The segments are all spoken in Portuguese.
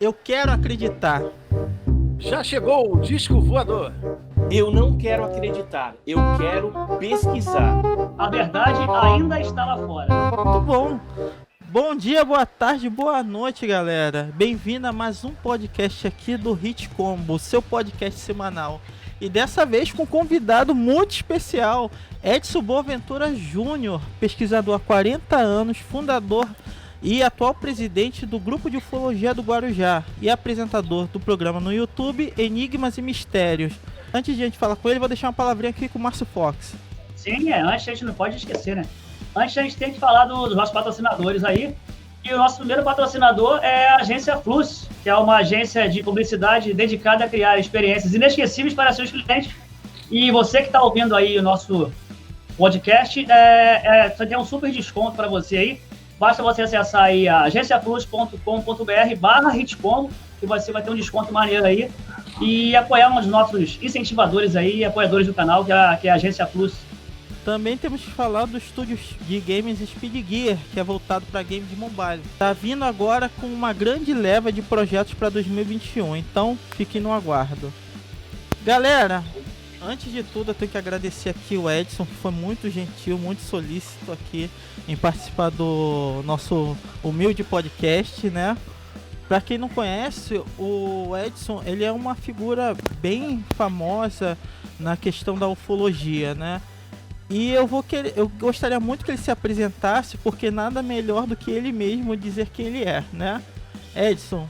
Eu quero acreditar. Já chegou o disco voador. Eu não quero acreditar, eu quero pesquisar. A verdade ainda está lá fora. Muito bom. Bom dia, boa tarde, boa noite, galera. Bem-vindo a mais um podcast aqui do Hit Combo, seu podcast semanal. E dessa vez com um convidado muito especial, Edson Boaventura Júnior, pesquisador há 40 anos, fundador e atual presidente do Grupo de Ufologia do Guarujá e apresentador do programa no YouTube Enigmas e Mistérios. Antes de a gente falar com ele, vou deixar uma palavrinha aqui com o Márcio Fox. Sim, antes a gente não pode esquecer, né? Antes a gente tem que falar dos nossos patrocinadores aí. E o nosso primeiro patrocinador é a Agência Flux, que é uma agência de publicidade dedicada a criar experiências inesquecíveis para seus clientes. E você que está ouvindo aí o nosso podcast, você tem um super desconto para você aí. Basta você acessar aí a agenciaflux.com.br/hitcombo, que você vai ter um desconto maneiro aí. E apoiar um dos nossos incentivadores aí, apoiadores do canal, que é a Agência Flux. Também temos que falar do estúdio de games Speed Gear, que é voltado para games de mobile. Tá vindo agora com uma grande leva de projetos para 2021, então fiquem no aguardo. Galera, antes de tudo eu tenho que agradecer aqui o Edson, que foi muito gentil, muito solícito aqui em participar do nosso humilde podcast, né? Para quem não conhece, o Edson, ele é uma figura bem famosa na questão da ufologia, né? E eu gostaria muito que ele se apresentasse, porque nada melhor do que ele mesmo dizer quem ele é, né? Edson,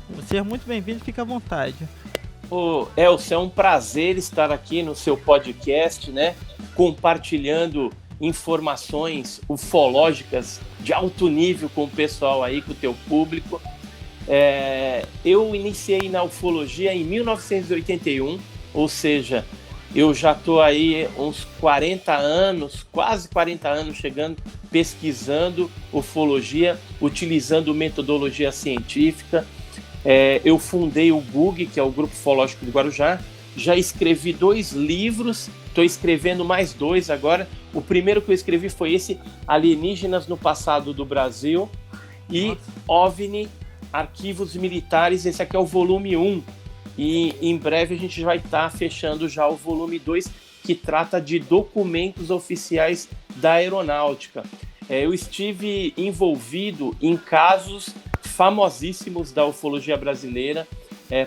você é muito bem-vindo, fica à vontade. Ô, Elcio, é um prazer estar aqui no seu podcast, né? Compartilhando informações ufológicas de alto nível com o pessoal aí, com o teu público. Eu iniciei na ufologia em 1981, ou seja, eu já estou aí uns 40 anos, quase 40 anos chegando, pesquisando ufologia, utilizando metodologia científica. Eu fundei o GUG, que é o Grupo Ufológico do Guarujá. Já escrevi 2 livros, estou escrevendo mais 2 agora. O primeiro que eu escrevi foi esse, Alienígenas no Passado do Brasil, e OVNI, Arquivos Militares. Esse aqui é o volume 1. E em breve a gente vai estar fechando já o volume 2, que trata de documentos oficiais da aeronáutica. Eu estive envolvido em casos famosíssimos da ufologia brasileira,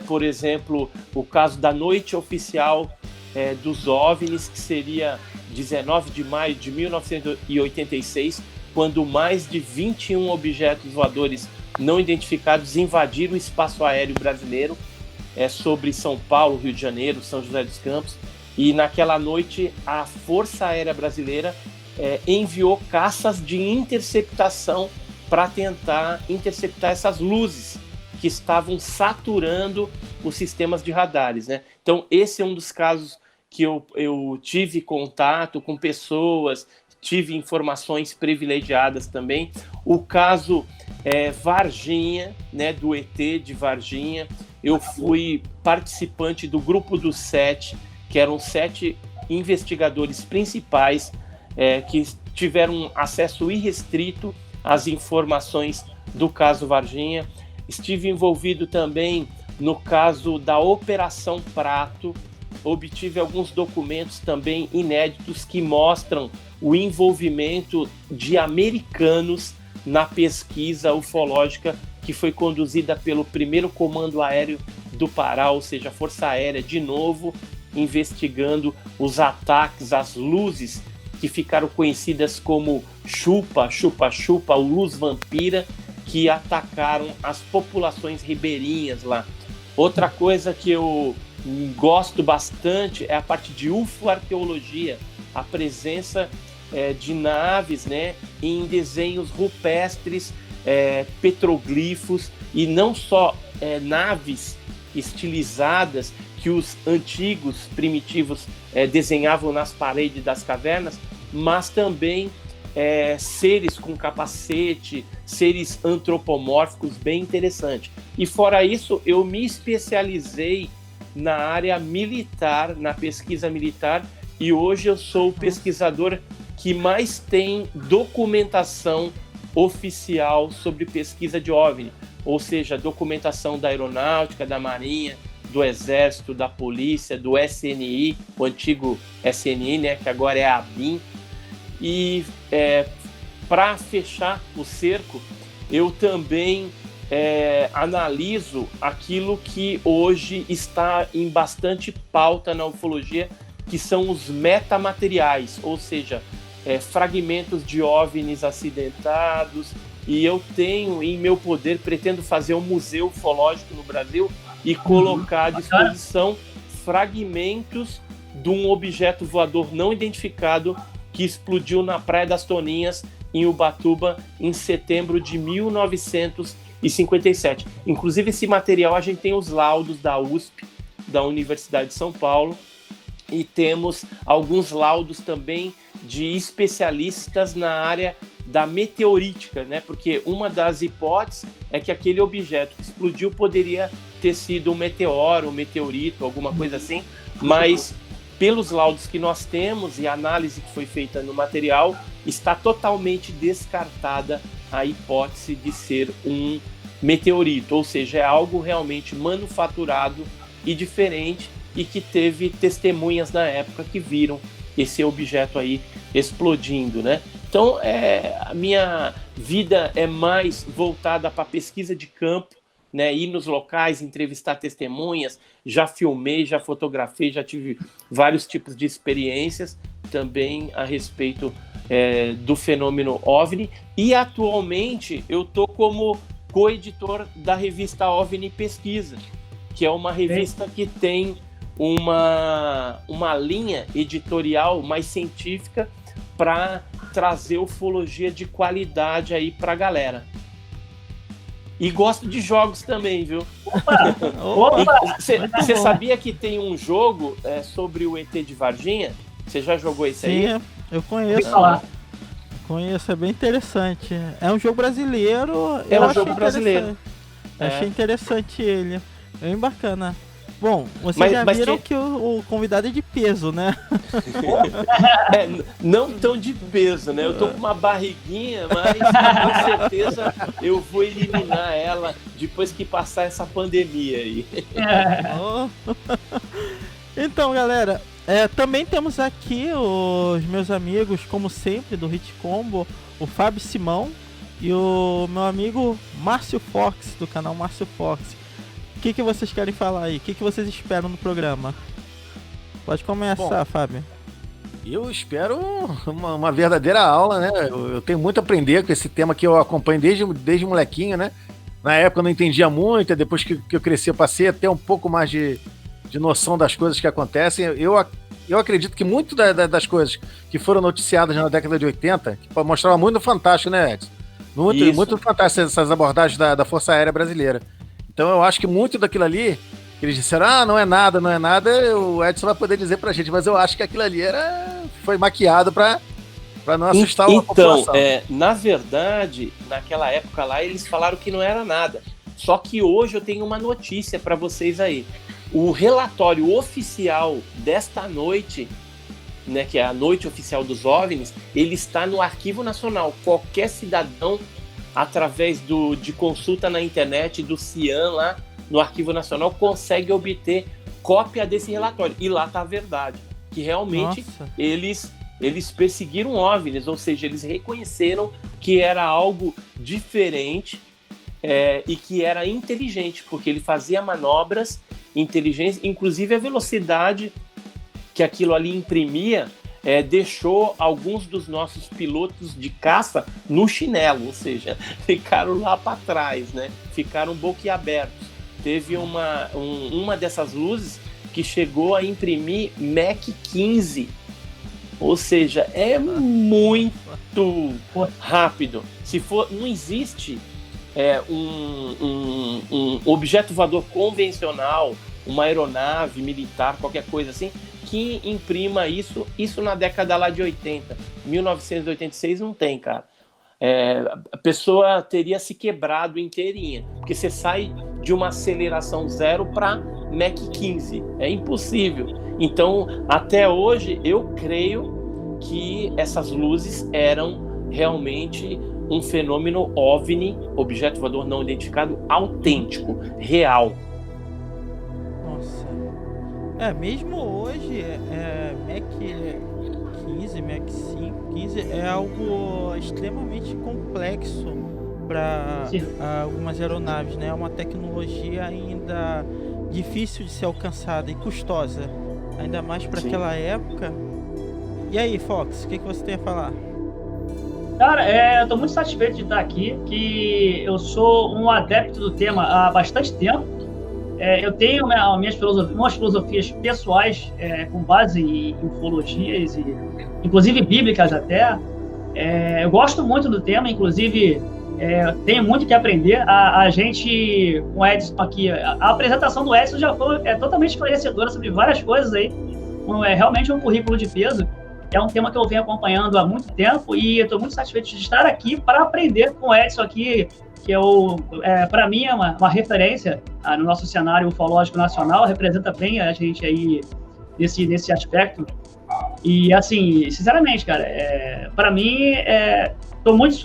por exemplo, o caso da Noite Oficial dos OVNIs, que seria 19 de maio de 1986, quando mais de 21 objetos voadores não identificados invadiram o espaço aéreo brasileiro, sobre São Paulo, Rio de Janeiro, São José dos Campos. E naquela noite a Força Aérea Brasileira enviou caças de interceptação para tentar interceptar essas luzes que estavam saturando os sistemas de radares, né? Então esse é um dos casos que eu tive contato com pessoas, tive informações privilegiadas também. O caso Varginha, né, do ET de Varginha. Eu fui participante do grupo dos 7, que eram 7 investigadores principais que tiveram acesso irrestrito às informações do caso Varginha. Estive envolvido também no caso da Operação Prato. Obtive alguns documentos também inéditos que mostram o envolvimento de americanos na pesquisa ufológica que foi conduzida pelo 1º Comando Aéreo do Pará, ou seja, a Força Aérea, de novo, investigando os ataques às luzes que ficaram conhecidas como chupa, ou luz vampira, que atacaram as populações ribeirinhas lá. Outra coisa que eu gosto bastante é a parte de ufoarqueologia, a presença de naves, né, em desenhos rupestres, petroglifos, e não só naves estilizadas que os antigos primitivos desenhavam nas paredes das cavernas, mas também seres com capacete, seres antropomórficos, bem interessante. E fora isso, eu me especializei na área militar, na pesquisa militar, e hoje eu sou o pesquisador que mais tem documentação oficial sobre pesquisa de OVNI. ou seja, documentação da aeronáutica, da marinha, do exército, da polícia, do SNI, o antigo SNI, né, que agora é a ABIN. E para fechar o cerco, eu também analiso aquilo que hoje está em bastante pauta na ufologia, que são os metamateriais, ou seja, fragmentos de OVNIs acidentados. E eu tenho em meu poder, pretendo fazer um museu ufológico no Brasil e colocar à disposição fragmentos de um objeto voador não identificado que explodiu na Praia das Toninhas, em Ubatuba, em setembro de 1957. Inclusive, esse material, a gente tem os laudos da USP, da Universidade de São Paulo, e temos alguns laudos também de especialistas na área da meteorítica, né? Porque uma das hipóteses é que aquele objeto que explodiu poderia ter sido um meteoro, um meteorito, alguma coisa assim, mas pelos laudos que nós temos e a análise que foi feita no material, está totalmente descartada a hipótese de ser um meteorito, ou seja, é algo realmente manufaturado e diferente, e que teve testemunhas na época que viram esse objeto aí explodindo, né? Então, a minha vida é mais voltada para pesquisa de campo, né? Ir nos locais, entrevistar testemunhas, já filmei, já fotografei, já tive vários tipos de experiências também a respeito do fenômeno OVNI, e atualmente eu estou como co-editor da revista OVNI Pesquisa, que é uma revista que tem uma linha editorial mais científica para trazer ufologia de qualidade aí para a galera. E gosto de jogos também, viu? Você sabia que tem um jogo sobre o ET de Varginha? Você já jogou esse aí? Sim, eu conheço. Conheço, é bem interessante. É um jogo brasileiro. Achei interessante ele. Bem bacana. Bom, vocês já viram que o convidado é de peso, né? Não tão de peso, né? Eu tô com uma barriguinha, mas com certeza eu vou eliminar ela depois que passar essa pandemia aí. Então, galera, também temos aqui os meus amigos, como sempre, do Hit Combo, o Fábio Simão e o meu amigo Márcio Fox, do canal Márcio Fox. O que vocês querem falar aí? O que vocês esperam no programa? Pode começar, Fábio. Eu espero uma verdadeira aula, né? Eu tenho muito a aprender com esse tema que eu acompanho desde molequinho, né? Na época eu não entendia muito, depois que eu cresci eu passei a ter um pouco mais de noção das coisas que acontecem. Eu acredito que muito das coisas que foram noticiadas na década de 80, que mostrava muito fantástico, né, Edson? Muito fantástico essas abordagens da Força Aérea Brasileira. Então eu acho que muito daquilo ali, que eles disseram, não é nada, o Edson vai poder dizer pra gente, mas eu acho que aquilo ali foi maquiado pra não assustar a população. Na verdade, naquela época lá, eles falaram que não era nada. Só que hoje eu tenho uma notícia pra vocês aí. O relatório oficial desta noite, né, que é a noite oficial dos OVNIs, ele está no Arquivo Nacional. Qualquer cidadão, através de consulta na internet do CIAN lá no Arquivo Nacional, consegue obter cópia desse relatório. E lá está a verdade, que realmente eles perseguiram OVNIs, ou seja, eles reconheceram que era algo diferente e que era inteligente, porque ele fazia manobras inteligentes, inclusive a velocidade que aquilo ali imprimia deixou alguns dos nossos pilotos de caça no chinelo, ou seja, ficaram lá para trás, né? Ficaram boquiabertos. Teve uma dessas luzes que chegou a imprimir Mach 15, ou seja, é muito rápido. Não existe um objeto voador convencional, uma aeronave militar, qualquer coisa assim, que imprima isso na década lá de 80. 1986 não tem, cara. A pessoa teria se quebrado inteirinha, porque você sai de uma aceleração 0 para Mach 15. É impossível. Então, até hoje, eu creio que essas luzes eram realmente um fenômeno OVNI, objeto voador não identificado, autêntico, real. Nossa. Mesmo hoje, Mac 15, Mac 5, 15 é algo extremamente complexo para algumas aeronaves, né? É uma tecnologia ainda difícil de ser alcançada e custosa, ainda mais para aquela época. E aí, Fox, o que você tem a falar? Cara, eu tô muito satisfeito de estar aqui, que eu sou um adepto do tema há bastante tempo. Eu tenho umas filosofias pessoais com base em ufologias, inclusive bíblicas até. Eu gosto muito do tema, inclusive tenho muito que aprender. A gente, com o Edson aqui, a apresentação do Edson já foi totalmente esclarecedora sobre várias coisas aí. É realmente um currículo de peso. É um tema que eu venho acompanhando há muito tempo e eu estou muito satisfeito de estar aqui para aprender com o Edson aqui, que para mim é uma referência no nosso cenário ufológico nacional, representa bem a gente aí nesse aspecto. E assim, sinceramente, cara, para mim, estou muito,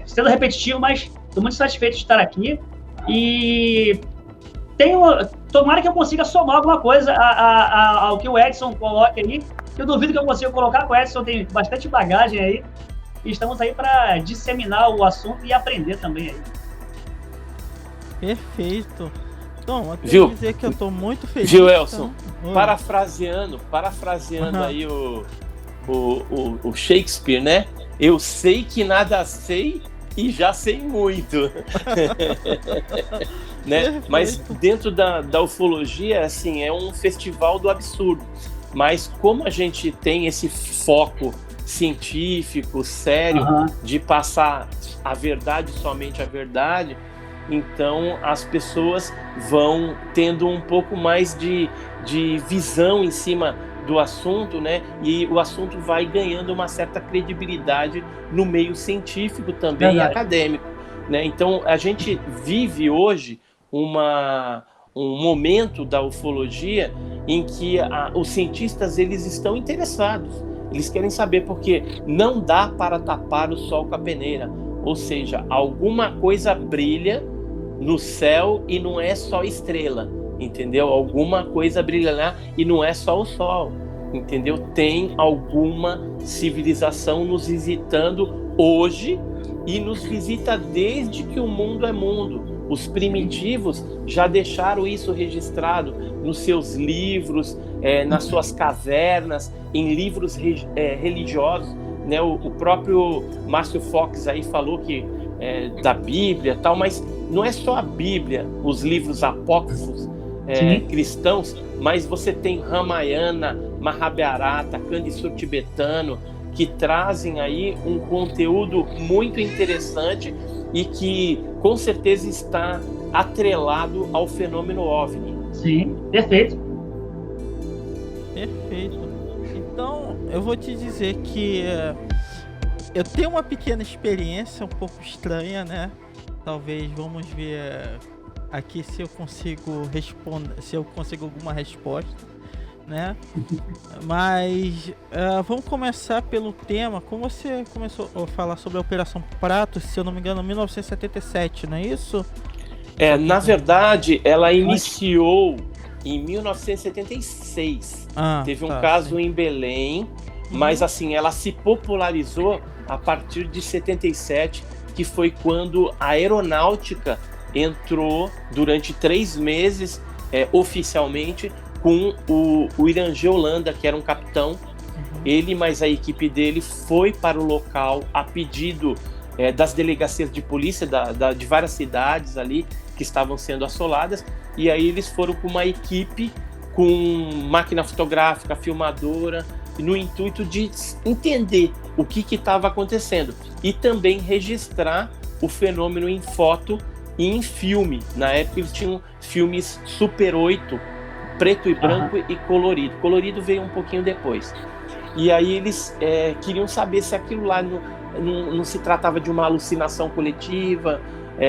sendo repetitivo, mas estou muito satisfeito de estar aqui e tomara que eu consiga somar alguma coisa ao que o Edson coloca aí. Eu duvido que eu consiga colocar, com o Edson tem bastante bagagem aí. E estamos aí para disseminar o assunto e aprender também aí. Perfeito. Então, eu quero dizer que eu estou muito feliz. Viu, Elson? Parafraseando aí o Shakespeare, né? Eu sei que nada sei e já sei muito. Né? Mas dentro da ufologia, assim, é um festival do absurdo. Mas como a gente tem esse foco científico, sério, de passar a verdade, somente a verdade, então as pessoas vão tendo um pouco mais de visão em cima do assunto, né? E o assunto vai ganhando uma certa credibilidade no meio científico também e acadêmico, né? Então a gente vive hoje um momento da ufologia em que os cientistas eles estão interessados, eles querem saber, porque não dá para tapar o sol com a peneira, ou seja, alguma coisa brilha no céu e não é só estrela, entendeu? Alguma coisa brilha lá e não é só o sol, entendeu? Tem alguma civilização nos visitando hoje e nos visita desde que o mundo é mundo. Os primitivos já deixaram isso registrado nos seus livros, nas suas cavernas, em livros religiosos, né? O próprio Márcio Fox aí falou que da Bíblia e tal, mas não é só a Bíblia, os livros apócrifos cristãos, mas você tem Ramayana, Mahabharata, Kandisur tibetano, que trazem aí um conteúdo muito interessante e que com certeza está atrelado ao fenômeno OVNI. Sim, perfeito. Perfeito. Então, eu vou te dizer que eu tenho uma pequena experiência um pouco estranha, né? Talvez vamos ver aqui se eu consigo responder, se eu consigo alguma resposta, né? Mas vamos começar pelo tema. Como você começou a falar sobre a Operação Prato, se eu não me engano, em 1977, não é isso? Na verdade, ela iniciou em 1976. Teve um caso em Belém, mas assim, ela se popularizou a partir de 77, que foi quando a aeronáutica entrou durante 3 meses oficialmente com o Irangê Holanda, que era um capitão. Ele mais a equipe dele foi para o local a pedido das delegacias de polícia de várias cidades ali que estavam sendo assoladas, e aí eles foram com uma equipe com máquina fotográfica, filmadora, no intuito de entender o que estava acontecendo e também registrar o fenômeno em foto e em filme. Na época eles tinham filmes Super 8, preto e branco e colorido. Colorido veio um pouquinho depois. E aí eles queriam saber se aquilo lá não se tratava de uma alucinação coletiva,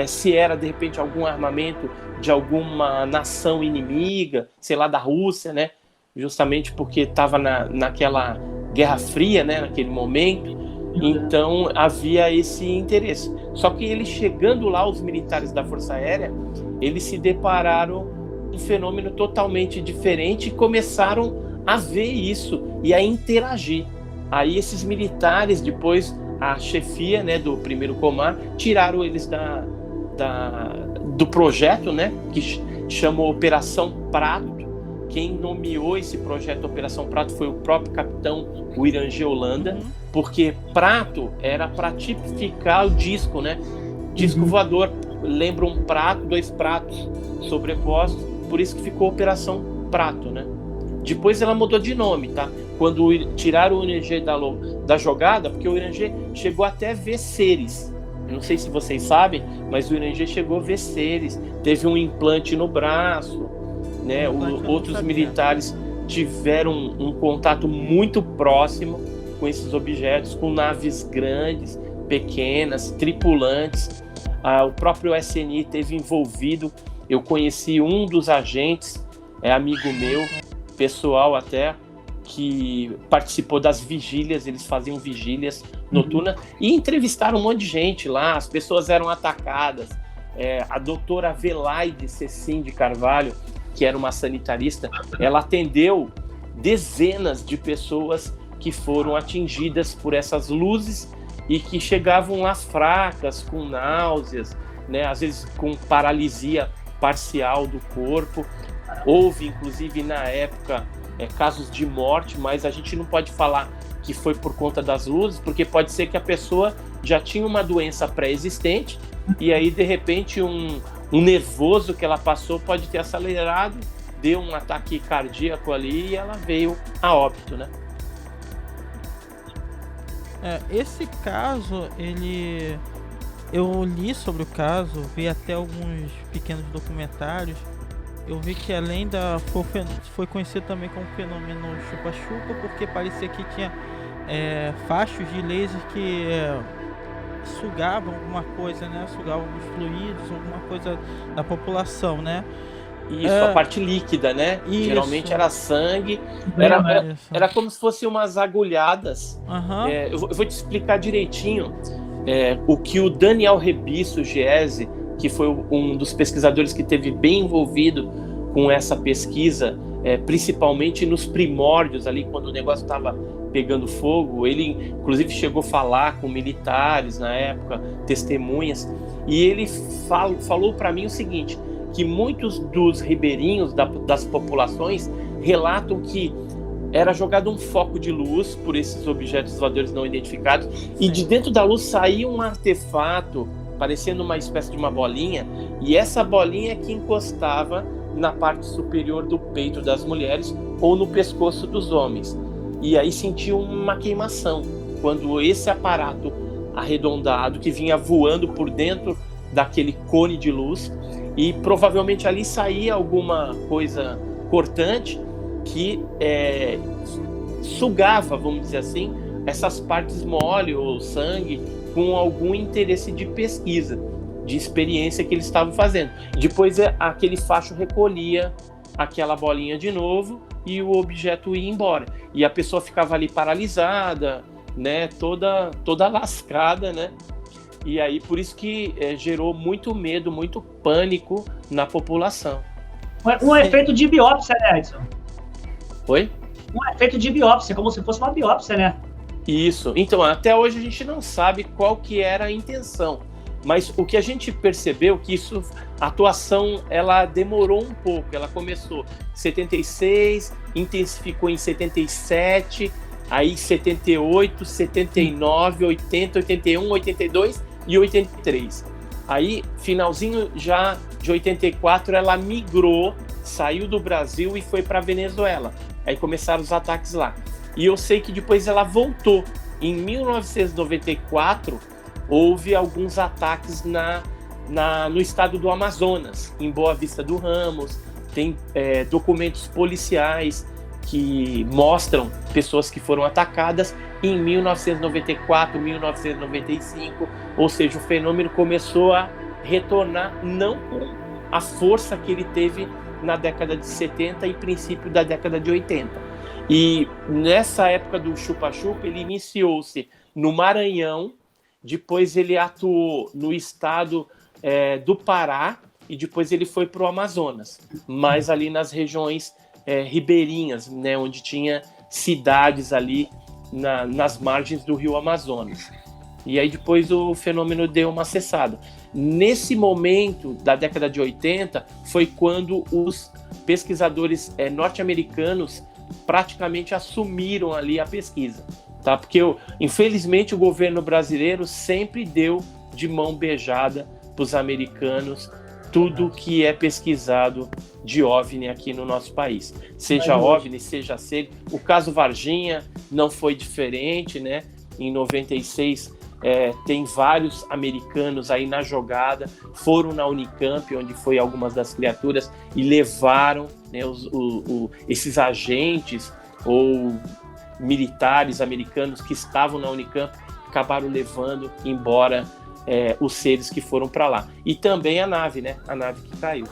se era de repente algum armamento de alguma nação inimiga, sei lá, da Rússia, né? Justamente porque estava naquela Guerra Fria, né? Naquele momento. Então havia esse interesse. Só que eles chegando lá, os militares da Força Aérea, eles se depararam com um fenômeno totalmente diferente e começaram a ver isso e a interagir. Aí esses militares, depois a chefia, né, do primeiro comar, tiraram eles do projeto, né, que chamou Operação Prato. Quem nomeou esse projeto Operação Prato foi o próprio capitão Irangê Holanda, porque prato era para tipificar o disco, né? Disco voador. Lembra um prato, 2 pratos sobrepostos, por isso que ficou Operação Prato, né? Depois ela mudou de nome, tá? Quando tiraram o Irangê da jogada, porque o Irangê chegou até ver seres. Não sei se vocês sabem, mas o Irangê chegou a ver seres. Teve um implante no braço, né? Outros militares tiveram um contato muito próximo com esses objetos, com naves grandes, pequenas, tripulantes. O próprio SNI teve envolvido. Eu conheci um dos agentes, amigo meu, pessoal até, que participou das vigílias. Eles faziam vigílias noturnas e entrevistaram um monte de gente lá. As pessoas eram atacadas. A doutora Velaide Cecim de Carvalho, que era uma sanitarista, ela atendeu dezenas de pessoas que foram atingidas por essas luzes e que chegavam lá fracas, com náuseas, né, às vezes com paralisia parcial do corpo. Houve, inclusive, na época, casos de morte, mas a gente não pode falar que foi por conta das luzes, porque pode ser que a pessoa já tinha uma doença pré-existente e aí, de repente, um nervoso que ela passou pode ter acelerado, deu um ataque cardíaco ali e ela veio a óbito, né? Esse caso, eu li sobre o caso, vi até alguns pequenos documentários. Eu vi que além foi conhecido também como fenômeno chupa-chupa, porque parecia que tinha fachos de laser que sugavam alguma coisa, né? Sugavam alguns fluidos, alguma coisa da população, né? Isso, a parte líquida, né? Isso. Geralmente era sangue, era como se fossem umas agulhadas. Eu vou te explicar direitinho o que o Daniel Rebisso Giese, que foi um dos pesquisadores que esteve bem envolvido com essa pesquisa, principalmente nos primórdios ali, quando o negócio estava pegando fogo. Ele inclusive chegou a falar com militares na época, testemunhas, e ele falou para mim o seguinte, que muitos dos ribeirinhos das populações relatam que era jogado um foco de luz por esses objetos voadores não identificados. Sim. E de dentro da luz saía um artefato parecendo uma espécie de uma bolinha, e essa bolinha é que encostava na parte superior do peito das mulheres ou no pescoço dos homens. E aí sentia uma queimação quando esse aparato arredondado que vinha voando por dentro daquele cone de luz, e provavelmente ali saía alguma coisa cortante que sugava, vamos dizer assim, essas partes mole ou sangue, com algum interesse de pesquisa, de experiência que eles estavam fazendo. Depois aquele facho recolhia aquela bolinha de novo e o objeto ia embora. E a pessoa ficava ali paralisada, né, toda lascada, né? E aí por isso que gerou muito medo, muito pânico na população. Um efeito de biópsia, né, Edson? Oi? Um efeito de biópsia, como se fosse uma biópsia, né? Isso. Então, até hoje a gente não sabe qual que era a intenção. Mas o que a gente percebeu que a atuação, ela demorou um pouco. Ela começou em 76, intensificou em 77, aí 78, 79, 80, 81, 82 e 83. Aí, finalzinho já de 84, ela migrou, saiu do Brasil e foi para a Venezuela. Aí começaram os ataques lá. E eu sei que depois ela voltou. Em 1994, houve alguns ataques no estado do Amazonas, em Boa Vista do Ramos. Tem documentos policiais que mostram pessoas que foram atacadas em 1994, 1995, ou seja, o fenômeno começou a retornar, não com a força que ele teve na década de 70 e princípio da década de 80. E nessa época do chupa-chupa, ele iniciou-se no Maranhão, depois ele atuou no estado do Pará, e depois ele foi para o Amazonas, mas ali nas regiões ribeirinhas, né, onde tinha cidades ali nas margens do rio Amazonas. E aí depois o fenômeno deu uma cessada. Nesse momento da década de 80 foi quando os pesquisadores norte-americanos praticamente assumiram ali a pesquisa, tá? Porque infelizmente o governo brasileiro sempre deu de mão beijada para os americanos tudo que é pesquisado de OVNI aqui no nosso país. Seja OVNI, seja SEG. O caso Varginha não foi diferente, né? Em 96 tem vários americanos aí na jogada, foram na Unicamp, onde foi algumas das criaturas, e levaram, né, esses agentes ou militares americanos que estavam na Unicamp, acabaram levando embora os seres que foram para lá. E também a nave, né? A nave que caiu.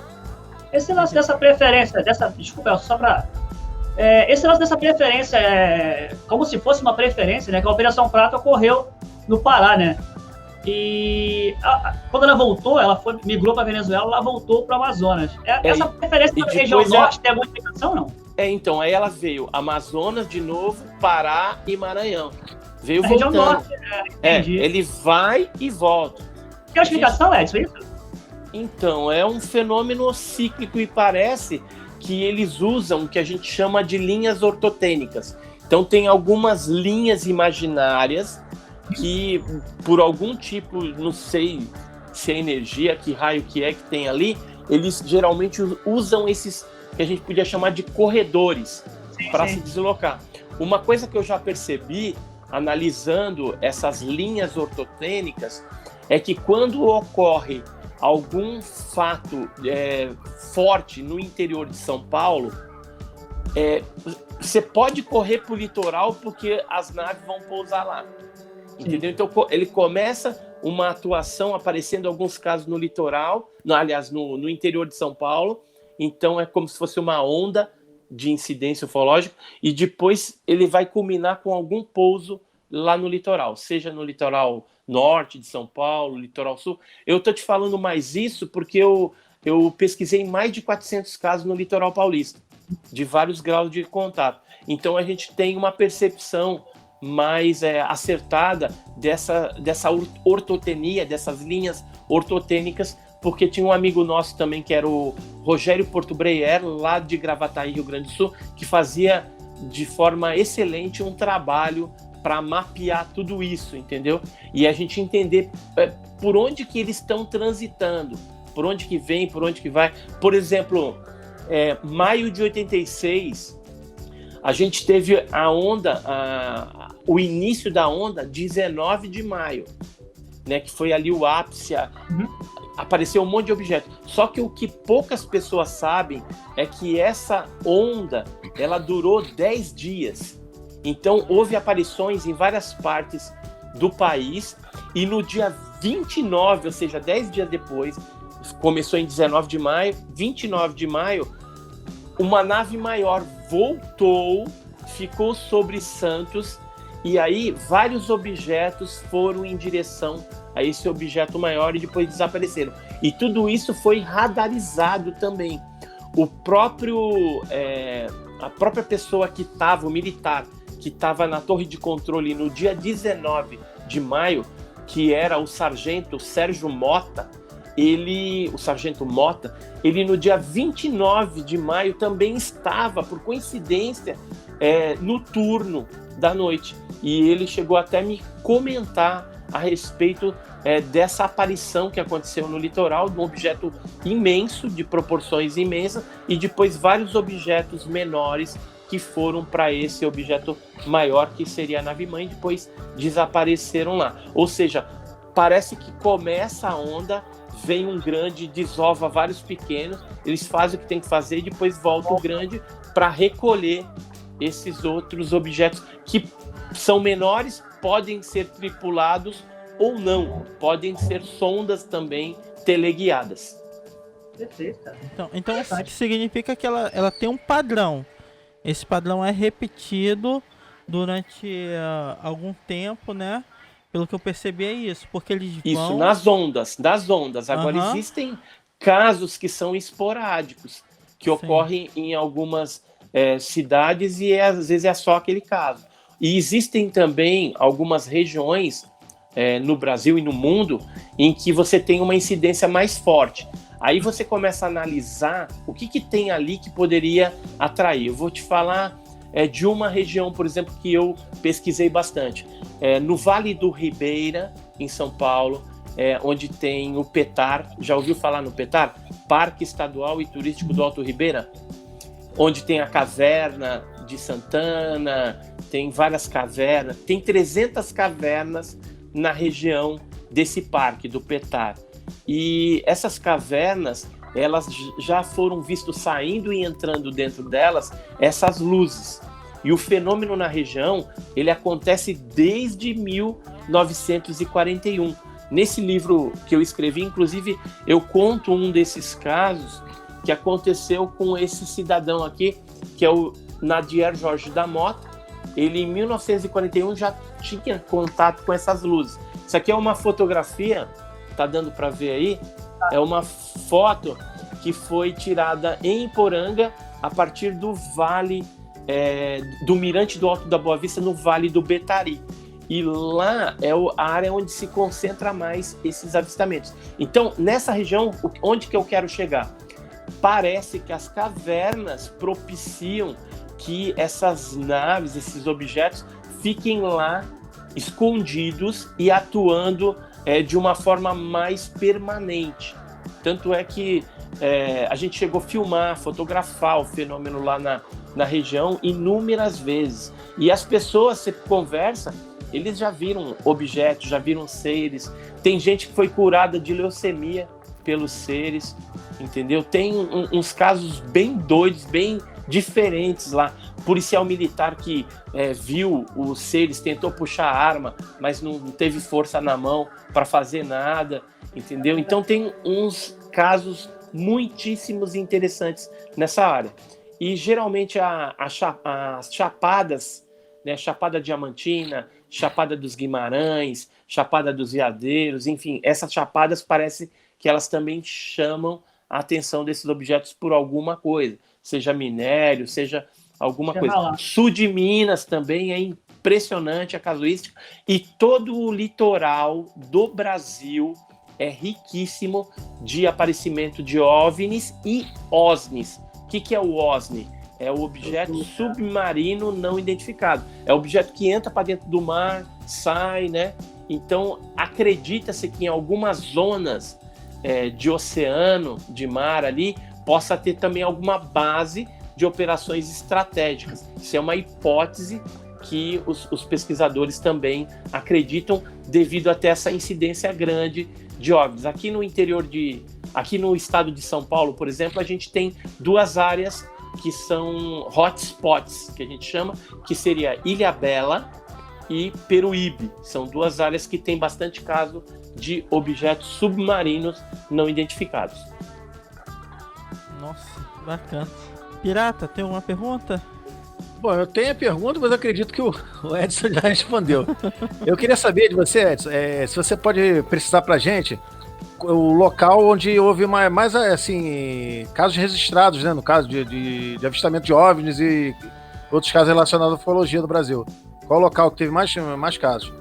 Esse lance dessa preferência, desculpa, só para... esse lance dessa preferência como se fosse uma preferência, né? Que a Operação Prato ocorreu no Pará, né? E quando ela voltou, migrou para Venezuela, ela voltou para o Amazonas. Essa preferência na região norte tem alguma explicação, não? Então, aí ela veio Amazonas de novo, Pará e Maranhão. Veio na voltando. Região norte, ele vai e volta. Tem uma explicação, Edson, isso? Então, é um fenômeno cíclico e parece que eles usam o que a gente chama de linhas ortotênicas. Então, tem algumas linhas imaginárias que, por algum tipo, não sei se é energia, que raio que tem ali, eles geralmente usam esses que a gente podia chamar de corredores para se deslocar. Uma coisa que eu já percebi, analisando essas linhas ortotênicas, é que quando ocorre algum fato forte no interior de São Paulo, você pode correr para o litoral porque as naves vão pousar lá. Entendeu? Então ele começa uma atuação aparecendo em alguns casos no litoral, no interior de São Paulo. Então é como se fosse uma onda de incidência ufológica, e depois ele vai culminar com algum pouso lá no litoral, seja no litoral norte de São Paulo, litoral sul. Eu estou te falando mais isso porque eu pesquisei mais de 400 casos no litoral paulista, de vários graus de contato. Então a gente tem uma percepção mais acertada dessa ortotenia, dessas linhas ortotênicas, porque tinha um amigo nosso também, que era o Rogério Porto Breyer, lá de Gravataí, Rio Grande do Sul, que fazia de forma excelente um trabalho para mapear tudo isso, entendeu? E a gente entender por onde que eles estão transitando, por onde que vem, por onde que vai. Por exemplo, maio de 86, a gente teve a onda, o início da onda, 19 de maio, né, que foi ali o ápice, apareceu um monte de objetos. Só que o que poucas pessoas sabem é que essa onda, ela durou 10 dias. Então, houve aparições em várias partes do país, e no dia 29, ou seja, 10 dias depois, começou em 19 de maio, 29 de maio, uma nave maior voltou, ficou sobre Santos, e aí vários objetos foram em direção a esse objeto maior e depois desapareceram. E tudo isso foi radarizado também. A própria pessoa que estava, o militar, que estava na torre de controle no dia 19 de maio, que era o sargento Sérgio Mota, ele no dia 29 de maio também estava, por coincidência, no turno da noite. E ele chegou até a me comentar a respeito dessa aparição que aconteceu no litoral, de um objeto imenso, de proporções imensas, e depois vários objetos menores que foram para esse objeto maior, que seria a nave-mãe, depois desapareceram lá. Ou seja, parece que começa a onda, vem um grande, desova vários pequenos, eles fazem o que tem que fazer e depois volta o grande para recolher esses outros objetos que são menores, podem ser tripulados ou não, podem ser sondas também teleguiadas. Perfeito. Então isso significa que ela tem um padrão. Esse padrão é repetido durante algum tempo, né? Pelo que eu percebi é isso, porque eles vão... Isso, das ondas. Agora, existem casos que são esporádicos, que ocorrem em algumas cidades e às vezes é só aquele caso. E existem também algumas regiões no Brasil e no mundo em que você tem uma incidência mais forte. Aí você começa a analisar o que tem ali que poderia atrair. Eu vou te falar de uma região, por exemplo, que eu pesquisei bastante. No Vale do Ribeira, em São Paulo, onde tem o PETAR. Já ouviu falar no PETAR? Parque Estadual e Turístico do Alto Ribeira? Onde tem a caverna de Santana, tem várias cavernas. Tem 300 cavernas na região desse parque, do PETAR. E essas cavernas, elas já foram vistas saindo e entrando dentro delas essas luzes. E o fenômeno na região, ele acontece desde 1941. Nesse livro que eu escrevi, inclusive, eu conto um desses casos que aconteceu com esse cidadão aqui, que é o Nadier Jorge da Mota. Ele, em 1941, já tinha contato com essas luzes. Isso aqui é uma fotografia, tá dando para ver aí, é uma foto que foi tirada em Iporanga, a partir do vale, do Mirante do Alto da Boa Vista, no Vale do Betari. E lá é a área onde se concentra mais esses avistamentos. Então, nessa região, onde que eu quero chegar? Parece que as cavernas propiciam que essas naves, esses objetos, fiquem lá escondidos e atuando de uma forma mais permanente. Tanto é que a gente chegou a filmar, fotografar o fenômeno lá na região inúmeras vezes. E as pessoas, você conversa, eles já viram objetos, já viram seres. Tem gente que foi curada de leucemia pelos seres, entendeu? Tem uns casos bem doidos, bem diferentes lá. Policial militar que viu os seres, tentou puxar a arma, mas não teve força na mão para fazer nada, entendeu? Então tem uns casos muitíssimos interessantes nessa área. E geralmente as chapadas, né, Chapada Diamantina, Chapada dos Guimarães, Chapada dos Veadeiros, enfim, essas chapadas parece que elas também chamam a atenção desses objetos por alguma coisa, seja minério, seja alguma coisa. Lá. Sul de Minas também é impressionante a casuística, e todo o litoral do Brasil é riquíssimo de aparecimento de OVNIs e OSNIs. O que é o OSNI? É o objeto submarino não identificado. É o objeto que entra para dentro do mar, sai, né? Então, acredita-se que em algumas zonas de oceano, de mar ali, possa ter também alguma base de operações estratégicas. Isso é uma hipótese que os pesquisadores também acreditam devido até essa incidência grande de OVNIs. Aqui no estado de São Paulo, por exemplo, a gente tem duas áreas que são hotspots, que a gente chama, que seria Ilhabela e Peruíbe. São duas áreas que têm bastante caso de objetos submarinos não identificados. Nossa, bacana. Pirata, tem uma pergunta? Bom, eu tenho a pergunta, mas eu acredito que o Edson já respondeu. Eu queria saber de você, Edson, se você pode precisar pra gente o local onde houve mais assim, casos registrados, né, no caso de avistamento de OVNIs e outros casos relacionados à ufologia do Brasil. Qual o local que teve mais casos?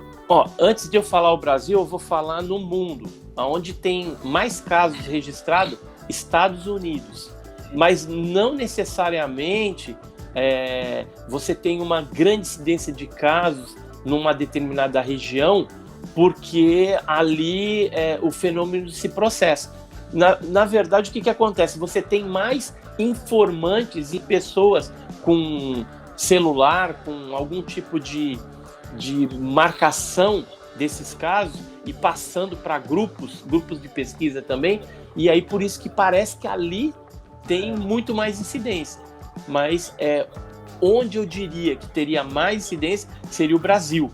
Antes de eu falar o Brasil, eu vou falar no mundo, onde tem mais casos registrados, Estados Unidos. Mas não necessariamente você tem uma grande incidência de casos numa determinada região, porque ali o fenômeno se processa. Na verdade, o que acontece? Você tem mais informantes e pessoas com celular, com algum tipo de marcação desses casos e passando para grupos de pesquisa também, e aí por isso que parece que ali tem muito mais incidência. Mas onde eu diria que teria mais incidência seria o Brasil.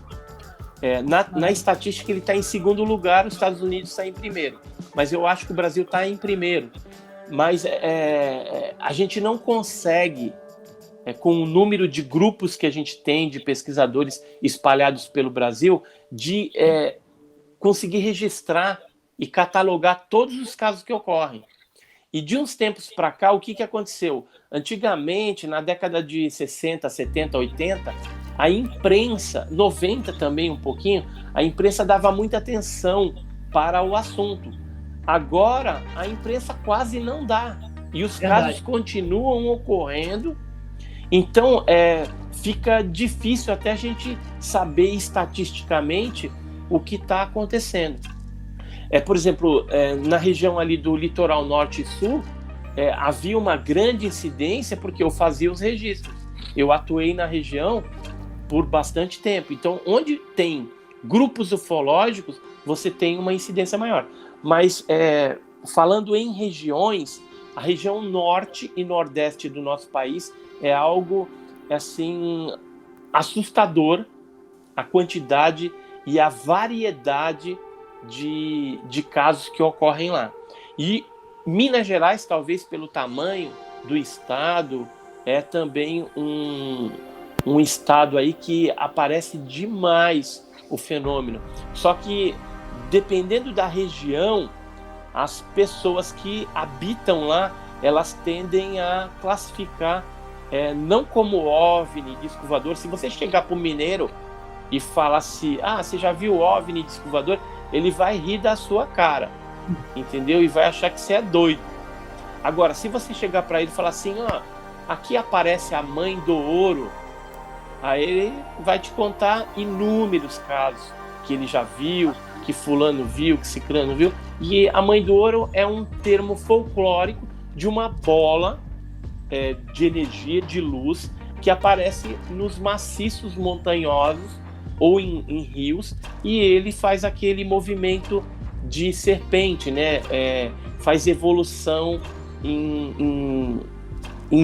Na estatística ele está em segundo lugar, os Estados Unidos está em primeiro, mas eu acho que o Brasil está em primeiro. Mas a gente não consegue com o número de grupos que a gente tem de pesquisadores espalhados pelo Brasil, de conseguir registrar e catalogar todos os casos que ocorrem. E de uns tempos para cá, o que aconteceu? Antigamente, na década de 60, 70, 80, a imprensa, 90 também um pouquinho, a imprensa dava muita atenção para o assunto. Agora, a imprensa quase não dá. E os casos continuam ocorrendo. Então, fica difícil até a gente saber estatisticamente o que está acontecendo. Por exemplo, na região ali do litoral norte e sul, havia uma grande incidência porque eu fazia os registros. Eu atuei na região por bastante tempo. Então, onde tem grupos ufológicos, você tem uma incidência maior. Mas, falando em regiões, a região norte e nordeste do nosso país é algo, assim, assustador, a quantidade e a variedade de casos que ocorrem lá. E Minas Gerais, talvez pelo tamanho do estado, é também um estado aí que aparece demais o fenômeno. Só que, dependendo da região, as pessoas que habitam lá, elas tendem a classificar não como OVNI, disco voador. Se você chegar para o mineiro e falar assim, você já viu OVNI, disco voador? Ele vai rir da sua cara, entendeu? E vai achar que você é doido. Agora, se você chegar para ele e falar assim, aqui aparece a mãe do ouro, aí ele vai te contar inúmeros casos que ele já viu, que fulano viu, que ciclano viu. E a mãe do ouro é um termo folclórico de uma bola de energia, de luz, que aparece nos maciços montanhosos ou em rios, e ele faz aquele movimento de serpente, né? Faz evolução em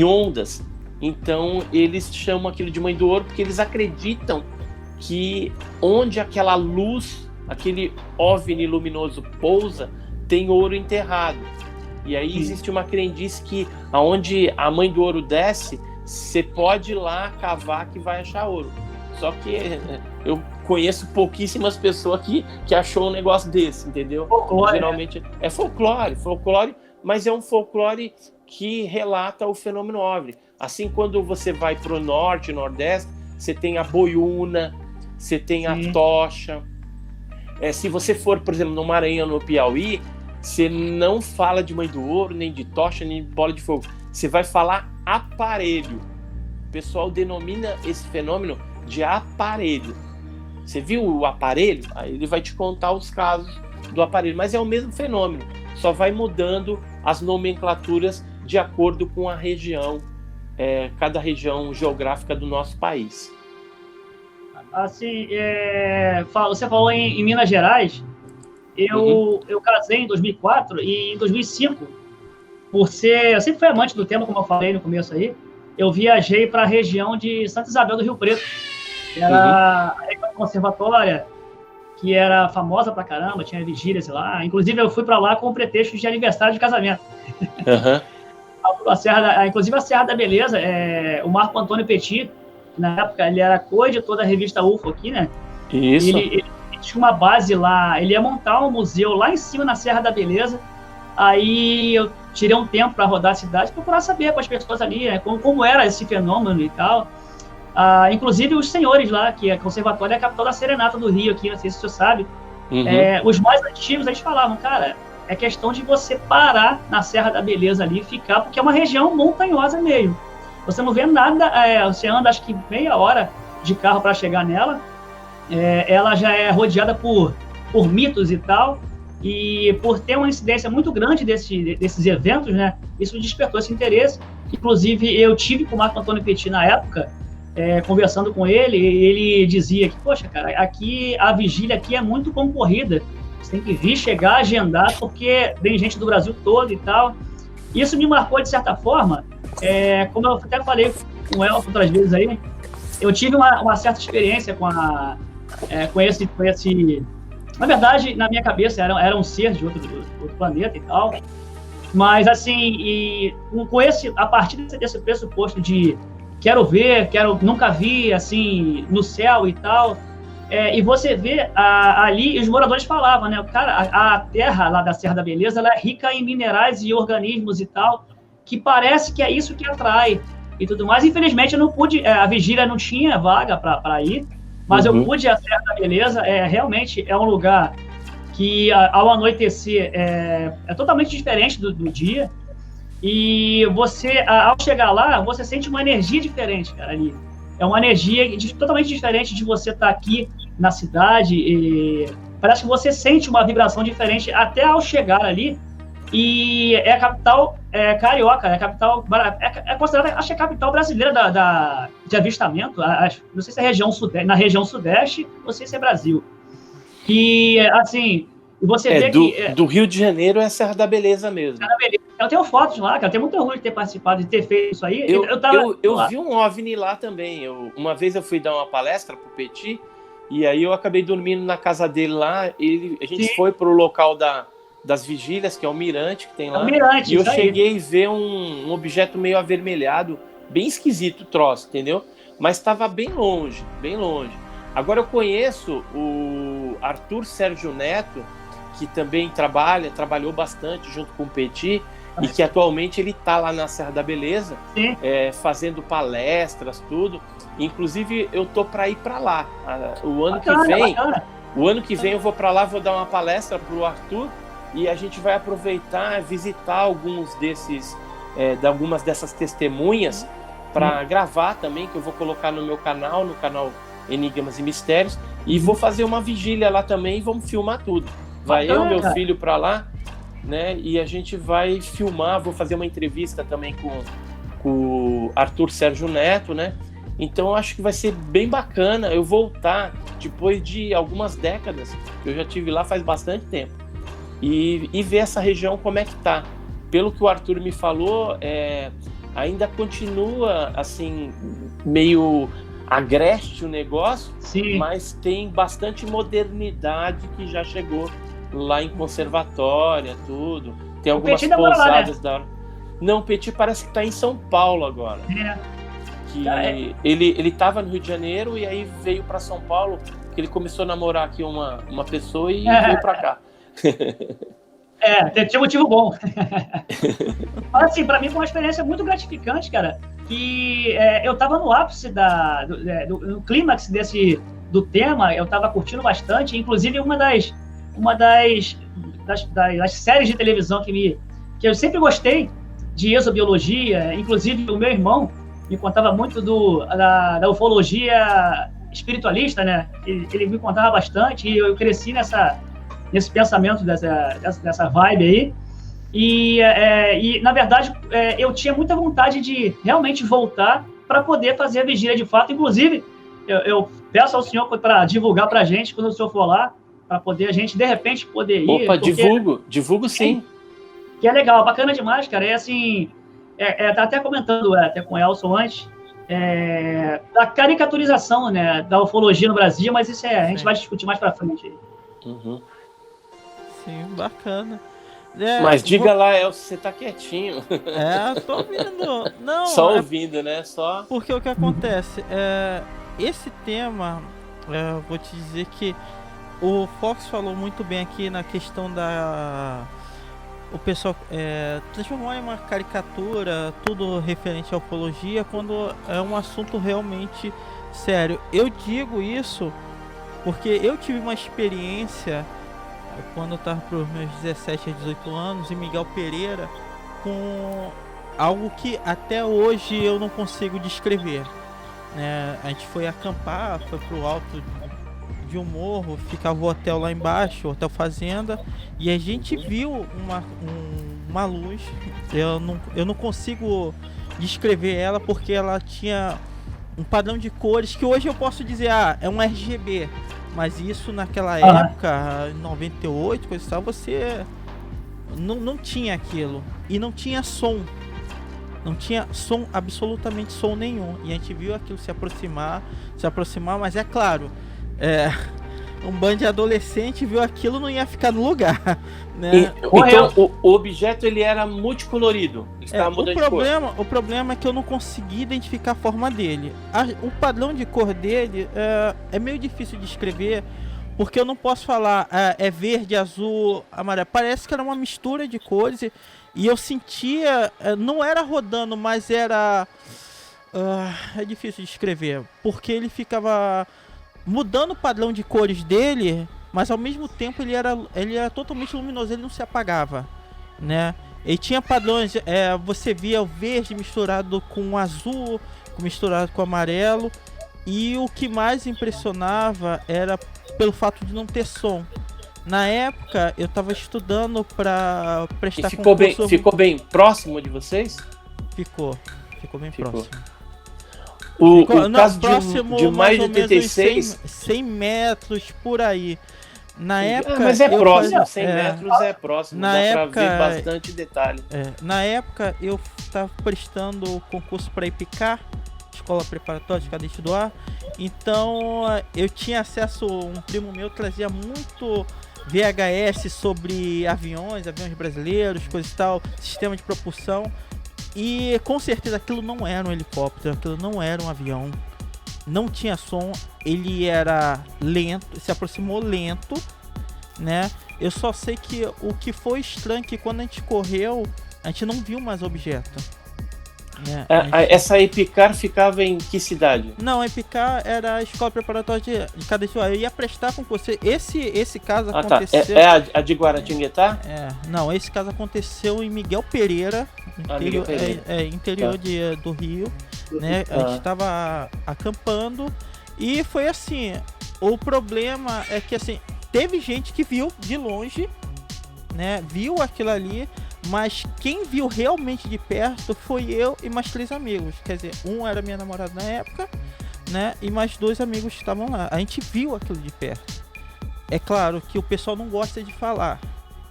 ondas. Então eles chamam aquilo de mãe do ouro porque eles acreditam que onde aquela luz, aquele OVNI luminoso pousa, tem ouro enterrado. E aí existe uma crendice que aonde a mãe do ouro desce, você pode ir lá cavar que vai achar ouro. Só que eu conheço pouquíssimas pessoas que achou um negócio desse, entendeu? Folclore, geralmente é folclore, mas é um folclore que relata o fenômeno OVNI. Assim, quando você vai para o norte e nordeste, você tem a boiuna, você tem a tocha. Se você for, por exemplo, no Maranhão, no Piauí, você não fala de mãe do ouro, nem de tocha, nem de bola de fogo. Você vai falar aparelho. O pessoal denomina esse fenômeno de aparelho. Você viu o aparelho? Aí ele vai te contar os casos do aparelho. Mas é o mesmo fenômeno. Só vai mudando as nomenclaturas de acordo com a região, cada região geográfica do nosso país. Assim, você falou em Minas Gerais. Eu casei em 2004 e em 2005, eu sempre fui amante do tema, como eu falei no começo aí, eu viajei para a região de Santa Isabel do Rio Preto, que era a região conservatória, que era famosa pra caramba, tinha vigílias lá. Inclusive, eu fui para lá com o pretexto de aniversário de casamento. Inclusive, a Serra da Beleza, o Marco Antônio Petit, na época, ele era co-editor da revista UFO aqui, né? Isso. Ele tinha uma base lá, ele ia montar um museu lá em cima na Serra da Beleza. Aí eu tirei um tempo para rodar a cidade, procurar saber com as pessoas ali, né, como era esse fenômeno e tal. Inclusive os senhores lá, que é conservatório, é a capital da Serenata do Rio aqui, não sei se você sabe. Os mais antigos, eles falavam, cara, é questão de você parar na Serra da Beleza ali e ficar, porque é uma região montanhosa mesmo. Você não vê nada, você anda acho que meia hora de carro para chegar nela. Ela já é rodeada por mitos e tal, e por ter uma incidência muito grande desses eventos, né, isso despertou esse interesse. Inclusive, eu tive com o Marco Antônio Petit na época, conversando com ele, e ele dizia que, poxa, cara, aqui a vigília aqui é muito concorrida, você tem que vir, chegar, agendar, porque vem gente do Brasil todo e tal. Isso me marcou de certa forma, como eu até falei com o Elton outras vezes aí, eu tive uma certa experiência com esse... Na verdade, na minha cabeça, era um ser de outro planeta e tal. Mas, assim, a partir desse pressuposto de quero ver, nunca vi, assim, no céu e tal. E você vê ali, os moradores falavam, né? Cara, a terra lá da Serra da Beleza, ela é rica em minerais e organismos e tal, que parece que é isso que atrai e tudo mais. Infelizmente, eu não pude, a vigília não tinha vaga para ir, mas eu pude ir à Serra da Beleza. Realmente é um lugar que, ao anoitecer, é totalmente diferente do dia. E você, ao chegar lá, você sente uma energia diferente, cara, ali. É uma energia totalmente diferente de você estar aqui na cidade. E parece que você sente uma vibração diferente até ao chegar ali. E é a capital carioca, é a capital, é considerada, acho que é a capital brasileira de avistamento. Não sei se é na região sudeste, não sei se é Brasil. E, assim, você vê que... Do Rio de Janeiro é Serra da Beleza mesmo. Serra da Beleza. Eu tenho fotos lá, cara. Eu tenho muito orgulho de ter participado, de ter feito isso aí. Eu vi um OVNI lá também. Uma vez eu fui dar uma palestra pro Petit, e aí eu acabei dormindo na casa dele lá. A gente foi pro local das vigílias, que é o mirante que tem lá. E eu cheguei a ver um objeto meio avermelhado, bem esquisito o troço, entendeu? Mas estava bem longe, bem longe. Agora eu conheço o Arthur Sérgio Neto, que também trabalhou bastante junto com o Petit, e que atualmente ele está lá na Serra da Beleza, fazendo palestras, tudo. Inclusive, eu tô para ir para lá. O ano que vem eu vou para lá, vou dar uma palestra para o Arthur, e a gente vai aproveitar, visitar algumas dessas testemunhas para gravar também, que eu vou colocar no meu canal, no canal Enigmas e Mistérios, e vou fazer uma vigília lá também e vamos filmar tudo. Vai eu e meu filho para lá, né? E a gente vai filmar, vou fazer uma entrevista também com o Arthur Sérgio Neto, né? Então eu acho que vai ser bem bacana eu voltar depois de algumas décadas. Eu já estive lá faz bastante tempo. E ver essa região como é que tá. Pelo que o Arthur me falou, ainda continua assim, meio agreste o negócio, mas tem bastante modernidade que já chegou lá em conservatória, tudo. Tem algumas pousadas da hora. Não, o Petit parece que está em São Paulo agora. Ele estava no Rio de Janeiro e aí veio para São Paulo, que ele começou a namorar aqui uma pessoa e veio para cá. Tinha um motivo bom. Mas, assim, para mim foi uma experiência muito gratificante, cara. E eu tava no ápice do clímax do tema, eu tava curtindo bastante. Inclusive, uma das séries de televisão que eu sempre gostei de exobiologia. Inclusive, o meu irmão me contava muito da ufologia espiritualista, né? Ele me contava bastante e eu cresci nesse pensamento dessa vibe aí. E na verdade, eu tinha muita vontade de realmente voltar para poder fazer a vigília de fato. Inclusive, eu peço ao senhor para divulgar para a gente, quando o senhor for lá, para poder a gente, de repente, poder ir. Opa, divulgo sim. Que é legal, bacana demais, cara. Assim, tá até comentando até com o Elson antes, da caricaturização, né, da ufologia no Brasil, mas isso a gente vai discutir mais para frente. Uhum. Sim, bacana. Mas diga lá, Elcio, você tá quietinho. Tô ouvindo. Não, só ouvindo, né? Só. Porque o que acontece? Esse tema, vou te dizer que o Fox falou muito bem aqui na questão o pessoal transformar em uma caricatura tudo referente à ufologia quando é um assunto realmente sério. Eu digo isso porque eu tive uma experiência quando eu estava para os meus 17 a 18 anos em Miguel Pereira com algo que até hoje eu não consigo descrever, né? A gente foi acampar, foi para o alto de um morro, ficava o hotel lá embaixo, o Hotel Fazenda, e a gente viu uma luz. Eu não consigo descrever ela porque ela tinha um padrão de cores que hoje eu posso dizer, é um RGB. Mas isso naquela época, em 98, coisa e tal, você não tinha aquilo. E não tinha som. Não tinha som, absolutamente som nenhum. E a gente viu aquilo se aproximar, mas é claro, um bando de adolescente viu aquilo, não ia ficar no lugar, né? Então, o objeto, ele era multicolorido. Ele estava mudando de cor. O problema é que eu não consegui identificar a forma dele. O padrão de cor dele é meio difícil de descrever, porque eu não posso falar é verde, azul, amarelo. Parece que era uma mistura de cores e eu sentia, não era rodando, mas era... é difícil de descrever, porque ele ficava mudando o padrão de cores dele, mas ao mesmo tempo ele era totalmente luminoso, ele não se apagava, né? Ele tinha padrões, você via o verde misturado com o azul, misturado com o amarelo, e o que mais impressionava era pelo fato de não ter som. Na época eu estava estudando para prestar concurso. Ficou bem próximo de vocês? Ficou bem próximo. O caso de mais de 86... 100 metros por aí. Na época... mas é próximo, 100 metros é próximo. Na dá época, pra ver bastante detalhe. Na época eu estava prestando o concurso para IPCAR, Escola Preparatória de Cadete do Ar. Então eu tinha acesso, um primo meu trazia muito VHS sobre aviões brasileiros, coisa e tal, sistema de propulsão. E com certeza aquilo não era um helicóptero, aquilo não era um avião, não tinha som, ele era lento, se aproximou lento, né? Eu só sei que o que foi estranho é que quando a gente correu, a gente não viu mais objeto, né? Essa Epicar ficava em que cidade? Não, a Epicar era a Escola Preparatória de Cadete do Ar. Eu ia prestar concurso. Esse caso aconteceu... Tá. A de Guaratinguetá? Não, esse caso aconteceu em Miguel Pereira, interior do Rio, né? A gente estava acampando e foi assim, o problema é que assim, teve gente que viu de longe, né? Viu aquilo ali, mas quem viu realmente de perto foi eu e mais 3 amigos. Quer dizer, um era minha namorada na época, né? E mais 2 amigos que estavam lá. A gente viu aquilo de perto. É claro que o pessoal não gosta de falar.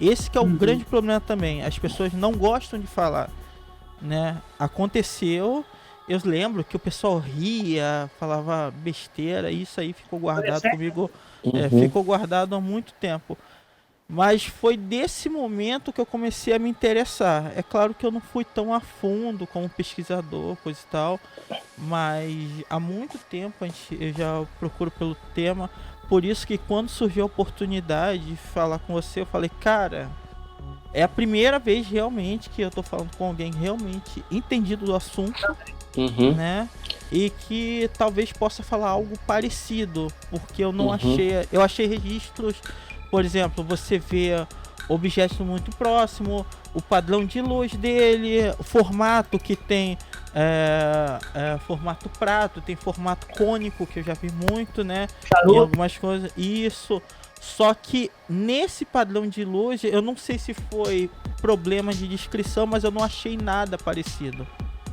Esse que é o grande problema também. As pessoas não gostam de falar, né? Aconteceu, eu lembro que o pessoal ria, falava besteira, e isso aí ficou guardado comigo, ficou guardado há muito tempo. Mas foi desse momento que eu comecei a me interessar. É claro que eu não fui tão a fundo como pesquisador, coisa e tal, mas há muito tempo eu já procuro pelo tema. Por isso que quando surgiu a oportunidade de falar com você, eu falei, cara, é a primeira vez realmente que eu tô falando com alguém realmente entendido do assunto, né? E que talvez possa falar algo parecido, porque eu não eu achei registros, por exemplo, você vê objetos muito próximo, o padrão de luz dele, o formato que tem formato prato, tem formato cônico, que eu já vi muito, né? Em algumas coisas, isso. Só que nesse padrão de luz, eu não sei se foi problema de descrição, mas eu não achei nada parecido.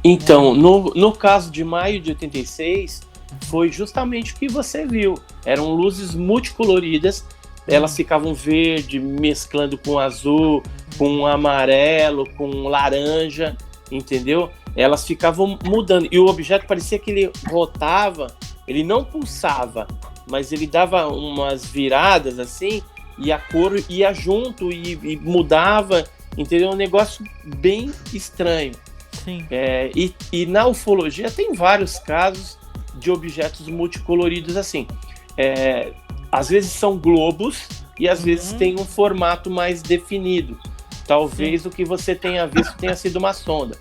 Então, no caso de maio de 86, foi justamente o que você viu. Eram luzes multicoloridas, elas ficavam verde, mesclando com azul, com amarelo, com laranja, entendeu? Elas ficavam mudando. E o objeto parecia que ele rotava, ele não pulsava, mas ele dava umas viradas assim, e a cor ia junto e mudava, entendeu? Um negócio bem estranho. Sim. E na ufologia tem vários casos de objetos multicoloridos assim. Às vezes são globos e às vezes tem um formato mais definido. Talvez o que você tenha visto tenha sido uma sonda.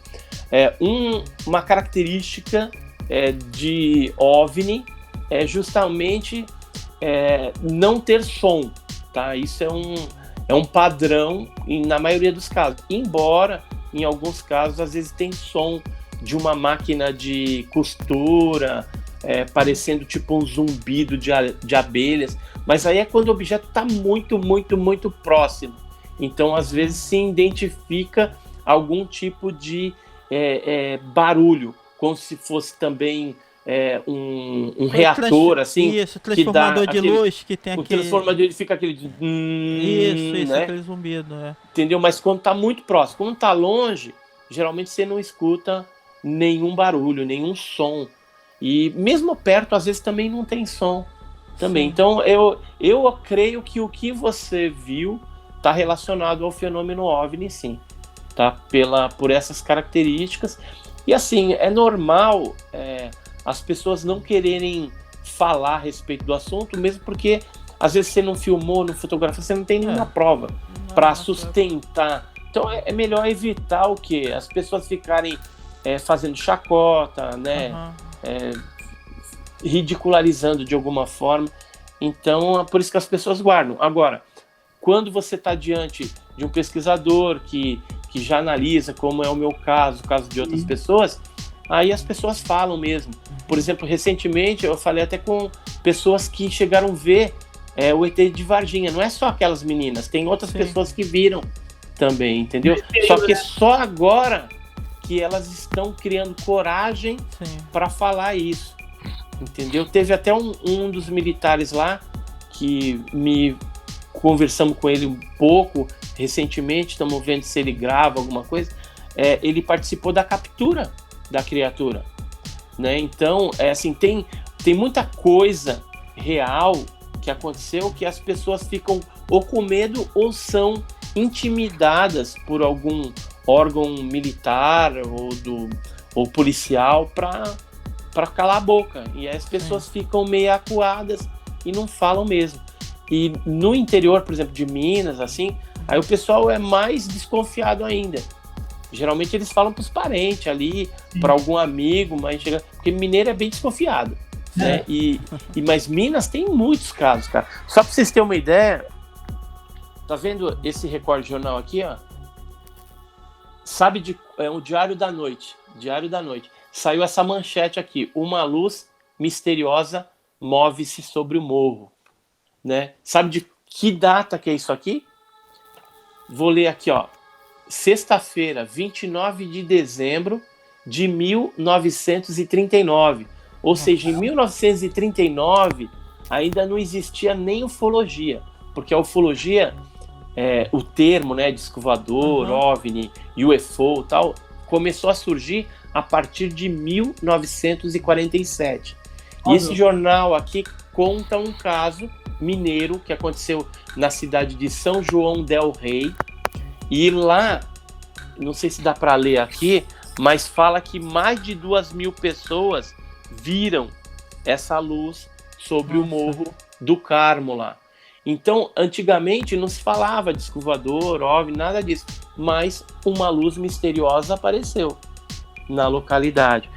Uma característica de OVNI é justamente não ter som, tá? Isso é um padrão na maioria dos casos. Embora, em alguns casos, às vezes tem som de uma máquina de costura, parecendo tipo um zumbido de abelhas. Mas aí é quando o objeto está muito, muito, muito próximo. Então, às vezes, se identifica algum tipo de barulho, como se fosse também um reator, assim. Isso, transformador de luz, que tem o aquele... O transformador fica aquele... Isso, né? Aquele zumbido, Entendeu? Mas quando está muito próximo, quando está longe, geralmente você não escuta nenhum barulho, nenhum som. E mesmo perto, às vezes, também não tem som. também. Sim. Então, eu creio que o que você viu está relacionado ao fenômeno OVNI, sim. Tá? Por essas características. E assim, é normal as pessoas não quererem falar a respeito do assunto, mesmo porque às vezes você não filmou, não fotografou, você não tem nenhuma prova para sustentar. Então é melhor evitar o quê? As pessoas ficarem fazendo chacota, né? Ridicularizando de alguma forma. Então é por isso que as pessoas guardam. Agora, quando você está diante de um pesquisador que já analisa, como é o meu caso, o caso de outras pessoas, aí as pessoas falam mesmo. Por exemplo, recentemente eu falei até com pessoas que chegaram a ver o ET de Varginha. Não é só aquelas meninas, tem outras pessoas que viram também, entendeu? Só que só agora que elas estão criando coragem para falar isso, entendeu? Teve até um dos militares lá que conversamos com ele um pouco recentemente, estamos vendo se ele grava alguma coisa. Ele participou da captura da criatura, né? Então, assim, tem muita coisa real que aconteceu que as pessoas ficam ou com medo ou são intimidadas por algum órgão militar ou policial para calar a boca. E aí as pessoas ficam meio acuadas e não falam mesmo. E no interior, por exemplo, de Minas, assim, aí o pessoal é mais desconfiado ainda. Geralmente eles falam para os parentes ali, para algum amigo, porque mineiro é bem desconfiado. Né? Mas Minas tem muitos casos, cara. Só para vocês terem uma ideia, tá vendo esse Record Jornal aqui, ó? Sabe, é um Diário da Noite. Diário da Noite. Saiu essa manchete aqui: uma luz misteriosa move-se sobre o morro. Né? Sabe de que data que é isso aqui? Vou ler aqui, ó. Sexta-feira, 29 de dezembro de 1939. Ou seja, em 1939 ainda não existia nem ufologia, porque a ufologia, o termo, né, disco voador, OVNI, UFO, tal, começou a surgir a partir de 1947. E esse jornal aqui conta um caso mineiro que aconteceu na cidade de São João del Rei. E lá, não sei se dá para ler aqui, mas fala que mais de 2.000 pessoas viram essa luz sobre o Morro do Carmo lá. Então, antigamente não se falava de disco voador, OVNI, nada disso, mas uma luz misteriosa apareceu na localidade.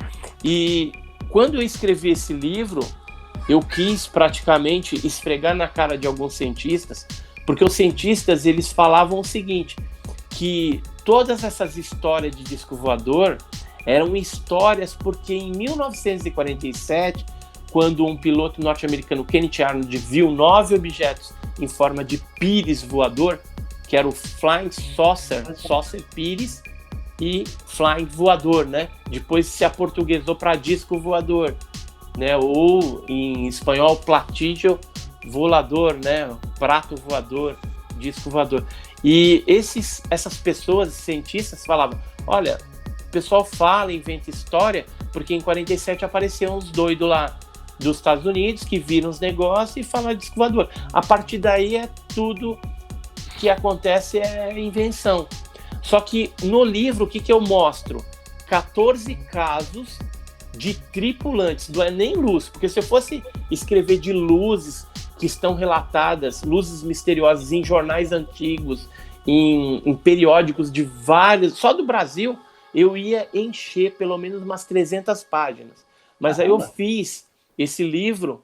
E quando eu escrevi esse livro, eu quis praticamente esfregar na cara de alguns cientistas, porque os cientistas, eles falavam o seguinte, que todas essas histórias de disco voador eram histórias porque em 1947, quando um piloto norte-americano, Kenneth Arnold, viu 9 objetos em forma de pires voador, que era o Flying Saucer Pires e Flying Voador, né? Depois se aportuguesou para disco voador, né? Ou em espanhol, platillo volador, né? Prato voador, disco voador. E essas pessoas, cientistas, falavam, olha, o pessoal fala, inventa história, porque em 47 apareceram uns doidos lá dos Estados Unidos que viram os negócios e falaram de disco voador. A partir daí tudo que acontece é invenção. Só que no livro, o que eu mostro? 14 casos de tripulantes, não é nem luz, porque se eu fosse escrever de luzes que estão relatadas, luzes misteriosas em jornais antigos, em periódicos de vários, só do Brasil, eu ia encher pelo menos umas 300 páginas. Mas aí eu fiz esse livro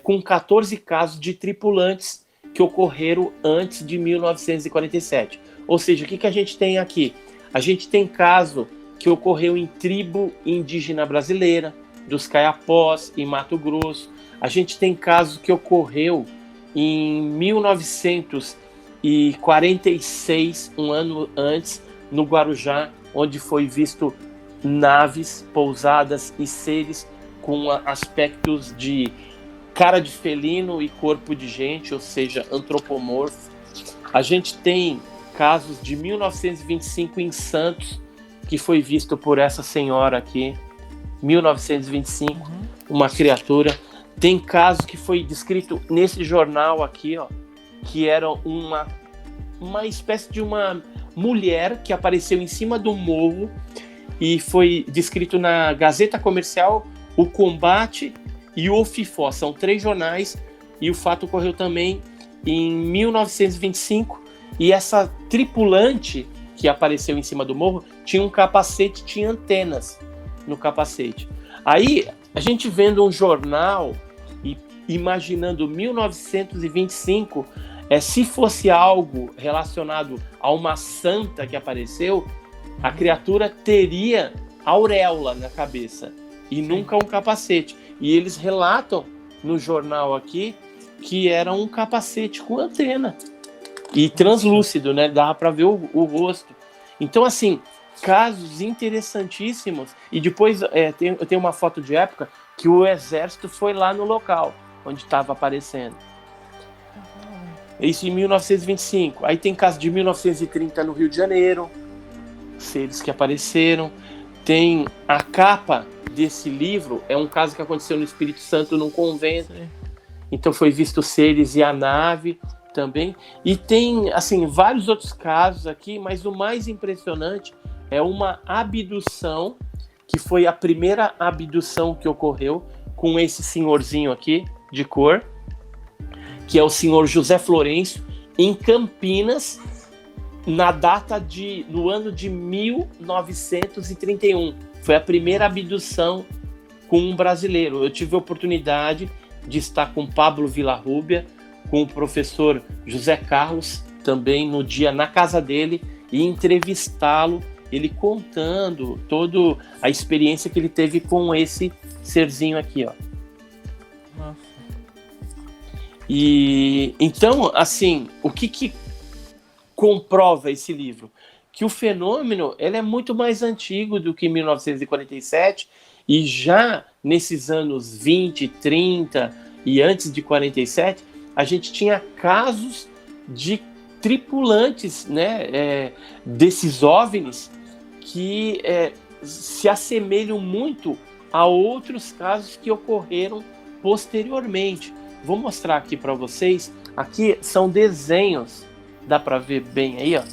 com 14 casos de tripulantes que ocorreram antes de 1947. Ou seja, o que a gente tem aqui? A gente tem caso que ocorreu em tribo indígena brasileira, dos Caiapós, em Mato Grosso. A gente tem caso que ocorreu em 1946, um ano antes, no Guarujá, onde foi visto naves pousadas e seres com aspectos de cara de felino e corpo de gente, ou seja, antropomorfo. A gente tem casos de 1925 em Santos, que foi visto por essa senhora aqui, 1925, uma criatura. Tem caso que foi descrito nesse jornal aqui, ó, que era uma espécie de uma mulher que apareceu em cima do morro e foi descrito na Gazeta Comercial, o Combate e o Fifó. São 3 jornais e o fato ocorreu também em 1925 e essa tripulante que apareceu em cima do morro tinha um capacete, tinha antenas no capacete. Aí, a gente vendo um jornal e imaginando 1925, se fosse algo relacionado a uma santa que apareceu, a criatura teria auréola na cabeça e nunca um capacete. E eles relatam no jornal aqui que era um capacete com antena e translúcido, né? Dava para ver o rosto. Então, assim, casos interessantíssimos. E depois eu tenho uma foto de época que o exército foi lá no local onde estava aparecendo. Isso em 1925. Aí tem caso de 1930 no Rio de Janeiro, seres que apareceram. Tem a capa desse livro, é um caso que aconteceu no Espírito Santo, num convento. Sim. Então foi visto seres e a nave também. E tem, assim, vários outros casos aqui, mas o mais impressionante é uma abdução, que foi a primeira abdução que ocorreu com esse senhorzinho aqui, de cor, que é o senhor José Florencio, em Campinas, no ano de 1931. Foi a primeira abdução com um brasileiro. Eu tive a oportunidade de estar com Pablo Villarrubia, com o professor José Carlos, também no dia na casa dele, e entrevistá-lo, ele contando toda a experiência que ele teve com esse serzinho aqui, ó. Nossa. E então, assim, o que comprova esse livro? Que o fenômeno ele é muito mais antigo do que 1947, e já nesses anos 20, 30 e antes de 47, a gente tinha casos de tripulantes, né, desses OVNIs que se assemelham muito a outros casos que ocorreram posteriormente. Vou mostrar aqui para vocês. Aqui são desenhos, dá para ver bem aí, ó.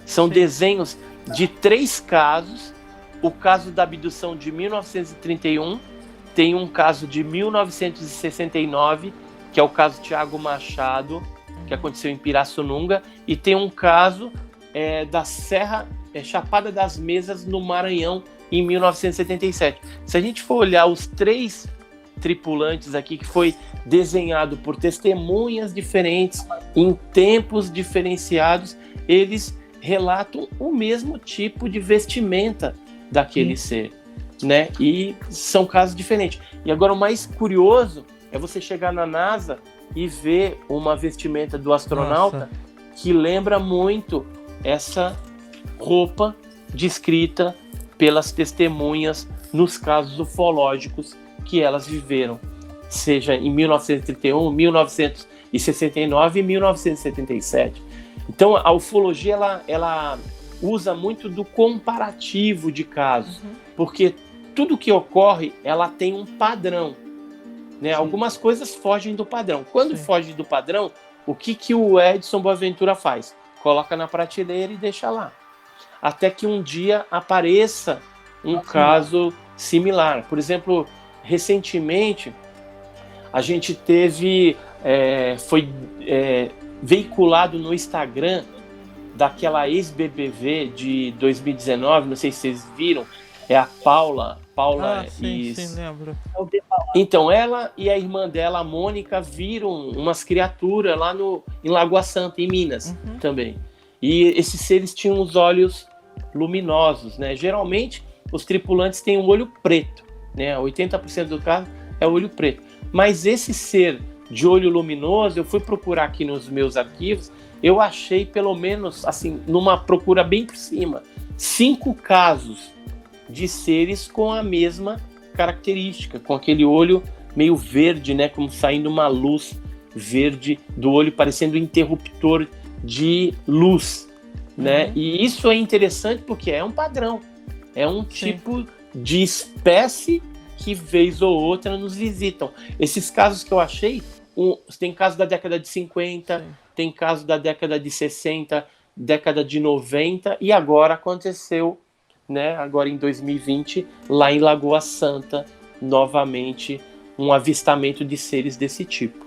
São desenhos de 3 casos. O caso da abdução de 1931, tem um caso de 1969, que é o caso Tiago Machado, que aconteceu em Pirassununga, e tem um caso da Serra Chapada das Mesas, no Maranhão, em 1977. Se a gente for olhar os 3 tripulantes aqui, que foi desenhado por testemunhas diferentes, em tempos diferenciados, eles relatam o mesmo tipo de vestimenta daquele ser, né? E são casos diferentes. E agora o mais curioso é você chegar na NASA e ver uma vestimenta do astronauta que lembra muito essa roupa descrita pelas testemunhas nos casos ufológicos que elas viveram, seja em 1931, 1969 e 1977. Então a ufologia ela usa muito do comparativo de casos, porque tudo que ocorre ela tem um padrão, né? Algumas coisas fogem do padrão. Quando foge do padrão, o que o Edson Boaventura faz? Coloca na prateleira e deixa lá, até que um dia apareça um caso similar. Por exemplo, recentemente a gente teve foi veiculado no Instagram daquela ex-BBV de 2019, não sei se vocês viram, é a Paula sim, lembro. Então ela e a irmã dela, a Mônica, viram umas criaturas lá em Lagoa Santa, em Minas, também. E esses seres tinham os olhos luminosos, né? Geralmente os tripulantes têm um olho preto, né? 80% do caso é o olho preto. Mas esse ser de olho luminoso, eu fui procurar aqui nos meus arquivos, eu achei pelo menos, assim, numa procura bem por cima, 5 casos de seres com a mesma característica, com aquele olho meio verde, né? Como saindo uma luz verde do olho, parecendo um interruptor de luz, né? E isso é interessante porque é um padrão, é um tipo de espécie que vez ou outra nos visitam. Esses casos que eu achei, tem caso da década de 50, sim, tem caso da década de 60, década de 90, e agora aconteceu, né, agora em 2020, lá em Lagoa Santa, novamente, um avistamento de seres desse tipo.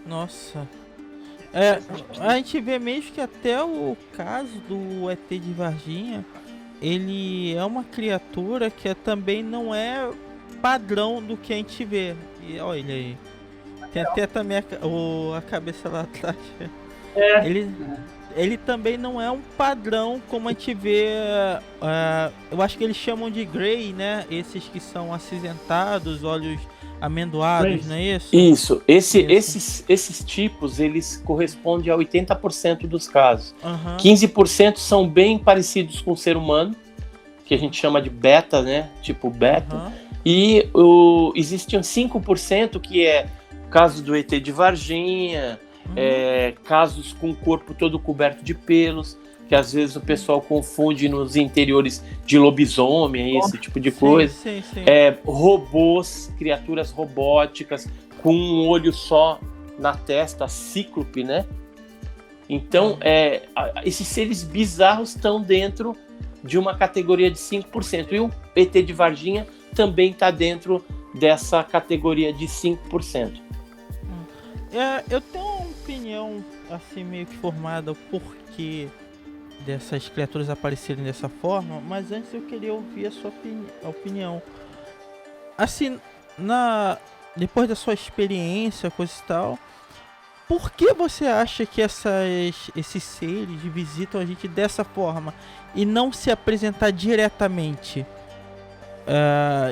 Nossa. A gente vê mesmo que até o caso do ET de Varginha, ele é uma criatura que também não é padrão do que a gente vê. E olha ele aí. Tem até também a cabeça lá atrás. Ele também não é um padrão como a gente vê. Eu acho que eles chamam de Grey, né? Esses que são acinzentados, olhos amendoados, não é isso? Isso. Esses tipos, eles correspondem a 80% dos casos. 15% são bem parecidos com o ser humano, que a gente chama de beta, né? Tipo beta. E existem 5% que é casos do ET de Varginha, casos com o corpo todo coberto de pelos, que às vezes o pessoal confunde nos interiores de lobisomem, esse tipo de coisa. Sim. Robôs, criaturas robóticas, com um olho só na testa, cíclope, né? Então, esses seres bizarros estão dentro de uma categoria de 5%. E o ET de Varginha também está dentro dessa categoria de 5%. Eu tenho uma opinião assim meio que formada o porquê dessas criaturas aparecerem dessa forma, mas antes eu queria ouvir a sua opinião. Assim, depois da sua experiência, coisa e tal, por que você acha que esses seres visitam a gente dessa forma e não se apresentar diretamente?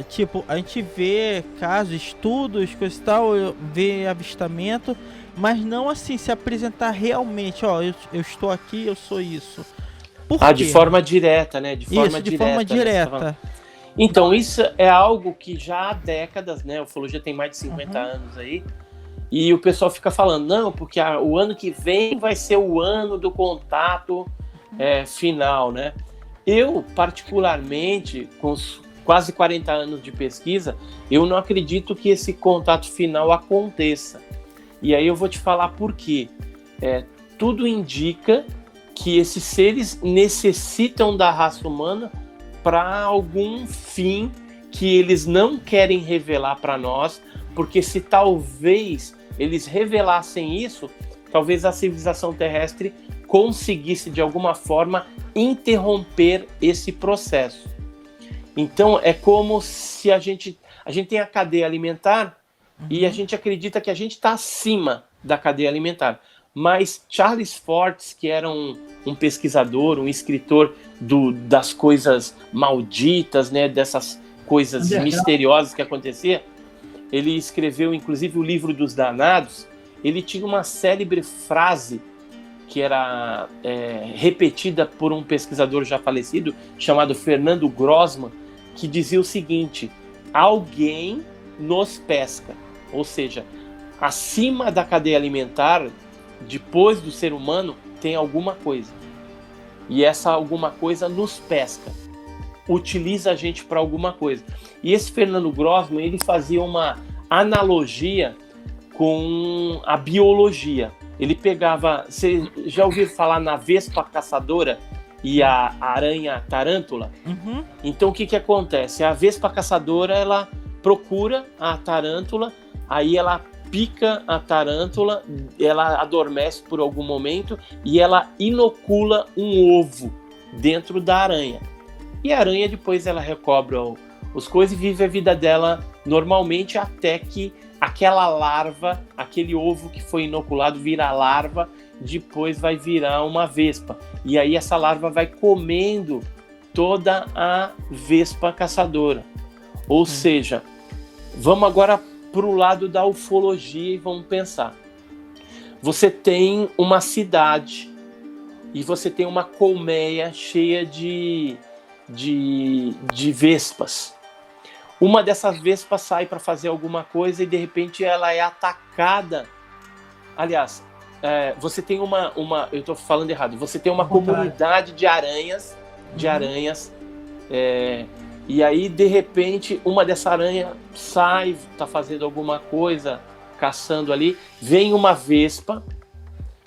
Tipo, a gente vê casos, estudos, coisa e tal, vê avistamento, mas não assim, se apresentar realmente, eu estou aqui, eu sou isso. Por quê? De forma direta, né? De forma direta. Né? Então, isso é algo que já há décadas, né? A ufologia tem mais de 50 anos aí, e o pessoal fica falando, não, porque o ano que vem vai ser o ano do contato final, né? Eu, particularmente, com os quase 40 anos de pesquisa, eu não acredito que esse contato final aconteça. E aí eu vou te falar por quê. Tudo indica que esses seres necessitam da raça humana para algum fim que eles não querem revelar para nós, porque se talvez eles revelassem isso, talvez a civilização terrestre conseguisse de alguma forma interromper esse processo. Então é como se a gente tem a cadeia alimentar e a gente acredita que a gente está acima da cadeia alimentar. Mas Charles Fortes, que era um pesquisador, um escritor das coisas malditas, né, dessas coisas misteriosas que aconteciam, ele escreveu inclusive o livro dos Danados. Ele tinha uma célebre frase que era repetida por um pesquisador já falecido, chamado Fernando Grossman, que dizia o seguinte: alguém nos pesca. Ou seja, acima da cadeia alimentar, depois do ser humano, tem alguma coisa. E essa alguma coisa nos pesca, utiliza a gente para alguma coisa. E esse Fernando Grossman, ele fazia uma analogia com a biologia. Ele pegava... Você já ouviu falar na vespa caçadora e a aranha tarântula? Então o que acontece? A vespa caçadora, ela procura a tarântula, aí ela pica a tarântula, ela adormece por algum momento e ela inocula um ovo dentro da aranha. E a aranha depois ela recobre os coisas e vive a vida dela normalmente, até que aquela larva, aquele ovo que foi inoculado vira larva, depois vai virar uma vespa. E aí essa larva vai comendo toda a vespa caçadora. Ou seja, vamos agora para o lado da ufologia e vamos pensar. Você tem uma cidade e você tem uma colmeia cheia de vespas. Uma dessas vespas sai para fazer alguma coisa e de repente ela é atacada. Aliás, você tem eu estou falando errado. Você tem uma comunidade de aranhas, E aí, de repente, uma dessa aranha sai, tá fazendo alguma coisa, caçando ali, vem uma vespa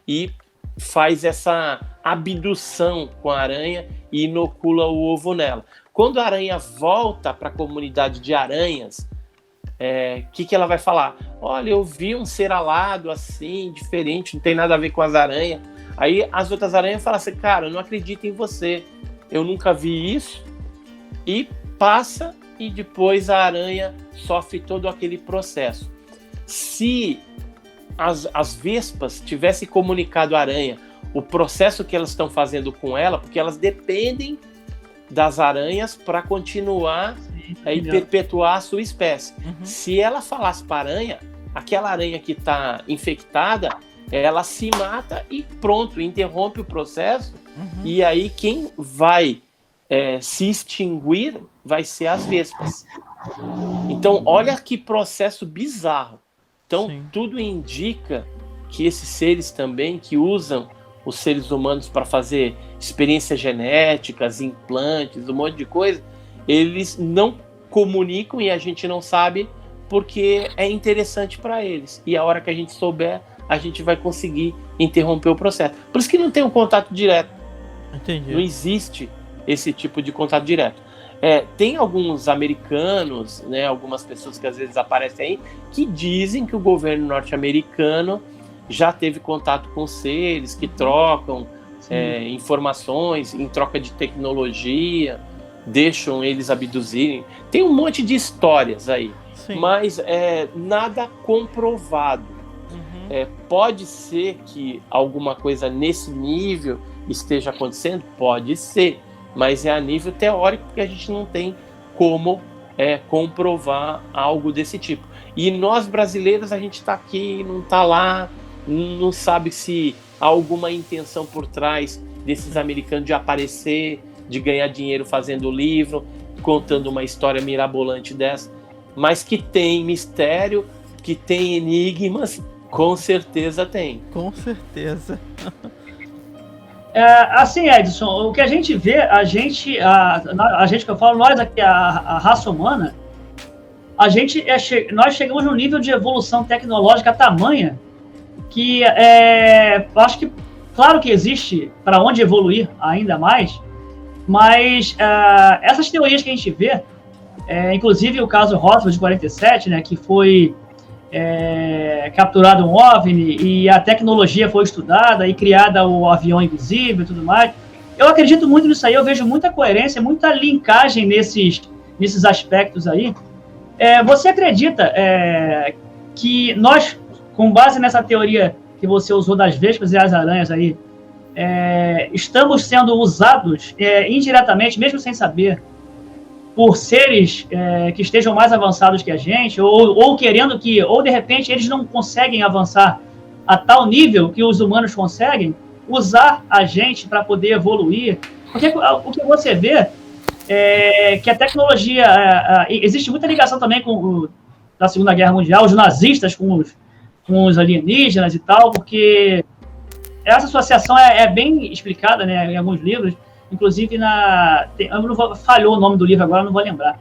e faz essa abdução com a aranha e inocula o ovo nela. Quando a aranha volta para a comunidade de aranhas, que ela vai falar? Olha, eu vi um ser alado assim, diferente, não tem nada a ver com as aranhas. Aí as outras aranhas falam assim, cara, eu não acredito em você, eu nunca vi isso. E passa, e depois a aranha sofre todo aquele processo. Se as vespas tivessem comunicado à aranha o processo que elas estão fazendo com ela, porque elas dependem das aranhas para continuar e perpetuar a sua espécie. Se ela falasse para a aranha, aquela aranha que está infectada, ela se mata e pronto, interrompe o processo. E aí quem vai se extinguir vai ser as vespas. Então, olha que processo bizarro. Então, tudo indica que esses seres também, que usam os seres humanos para fazer experiências genéticas, implantes, um monte de coisa, eles não comunicam e a gente não sabe porque é interessante para eles. E a hora que a gente souber, a gente vai conseguir interromper o processo. Por isso que não tem um contato direto. Entendi. Não existe esse tipo de contato direto. Tem alguns americanos, né, algumas pessoas que às vezes aparecem aí, que dizem que o governo norte-americano já teve contato com seres que trocam informações em troca de tecnologia, deixam eles abduzirem. Tem um monte de histórias aí, mas nada comprovado. Pode ser que alguma coisa nesse nível esteja acontecendo? Pode ser. Mas é a nível teórico, porque a gente não tem como comprovar algo desse tipo. E nós brasileiros, a gente está aqui, não está lá, não sabe se há alguma intenção por trás desses americanos de aparecer, de ganhar dinheiro fazendo livro, contando uma história mirabolante dessa. Mas que tem mistério, que tem enigmas, com certeza tem. Com certeza. Assim, Edson, o que a gente vê, a gente que eu falo, nós aqui, a raça humana, nós chegamos num nível de evolução tecnológica tamanha que eu acho que, claro que existe para onde evoluir ainda mais, mas essas teorias que a gente vê, inclusive o caso Roswell de 47, né, que foi capturado um OVNI e a tecnologia foi estudada e criada o avião invisível e tudo mais. Eu acredito muito nisso aí, eu vejo muita coerência, muita linkagem nesses aspectos aí. Você acredita que nós, com base nessa teoria que você usou das vespas e as aranhas aí, estamos sendo usados indiretamente, mesmo sem saber, por seres que estejam mais avançados que a gente, ou querendo que, ou de repente eles não conseguem avançar a tal nível que os humanos conseguem, usar a gente para poder evoluir? Porque o que você vê é que a tecnologia, existe muita ligação também da Segunda Guerra Mundial, os nazistas com os alienígenas e tal, porque essa associação é bem explicada, né, em alguns livros. Inclusive, falhou o nome do livro agora, não vou lembrar,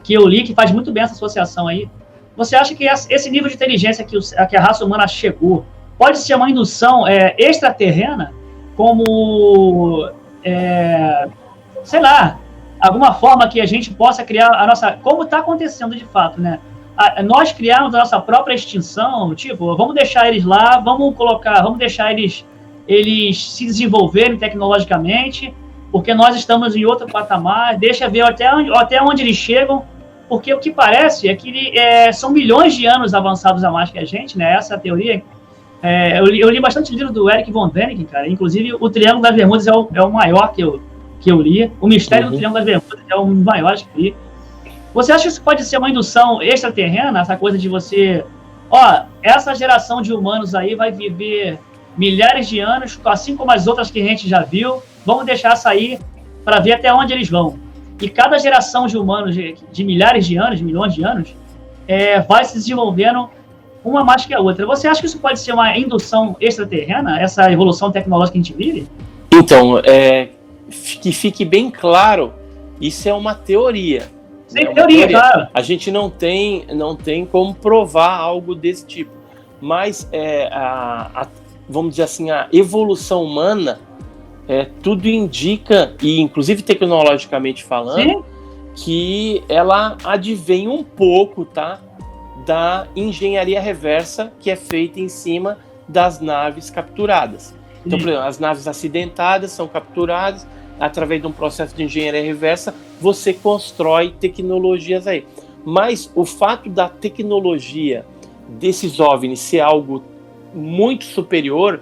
que eu li, que faz muito bem essa associação aí. Você acha que esse nível de inteligência que a raça humana chegou pode ser uma indução extraterrena, como, sei lá, alguma forma que a gente possa criar a nossa... Como está acontecendo de fato, né? Nós criarmos a nossa própria extinção, tipo, vamos deixar eles lá, vamos deixar eles se desenvolverem tecnologicamente, porque nós estamos em outro patamar, deixa ver até onde eles chegam, porque o que parece é que são milhões de anos avançados a mais que a gente, né? Essa é a teoria. Eu li bastante livro do Eric von Däniken, cara, inclusive o Triângulo das Bermudas é o maior que eu li, o Mistério do Triângulo das Bermudas é um dos maiores que eu li. Você acha que isso pode ser uma indução extraterrena, essa coisa de você... essa geração de humanos aí vai viver milhares de anos, assim como as outras que a gente já viu, vamos deixar sair para ver até onde eles vão. E cada geração de humanos de milhares de anos, de milhões de anos, vai se desenvolvendo uma mais que a outra. Você acha que isso pode ser uma indução extraterrena, essa evolução tecnológica que a gente vive? Então, que fique bem claro Isso é uma teoria. Sem teoria, claro. A gente não tem como provar algo desse tipo. Mas, vamos dizer assim, a evolução humana, tudo indica, e inclusive tecnologicamente falando, sim, que ela advém um pouco, tá, da engenharia reversa que é feita em cima das naves capturadas. Então, por exemplo, as naves acidentadas são capturadas através de um processo de engenharia reversa, você constrói tecnologias aí. Mas o fato da tecnologia desses OVNIs ser algo muito superior,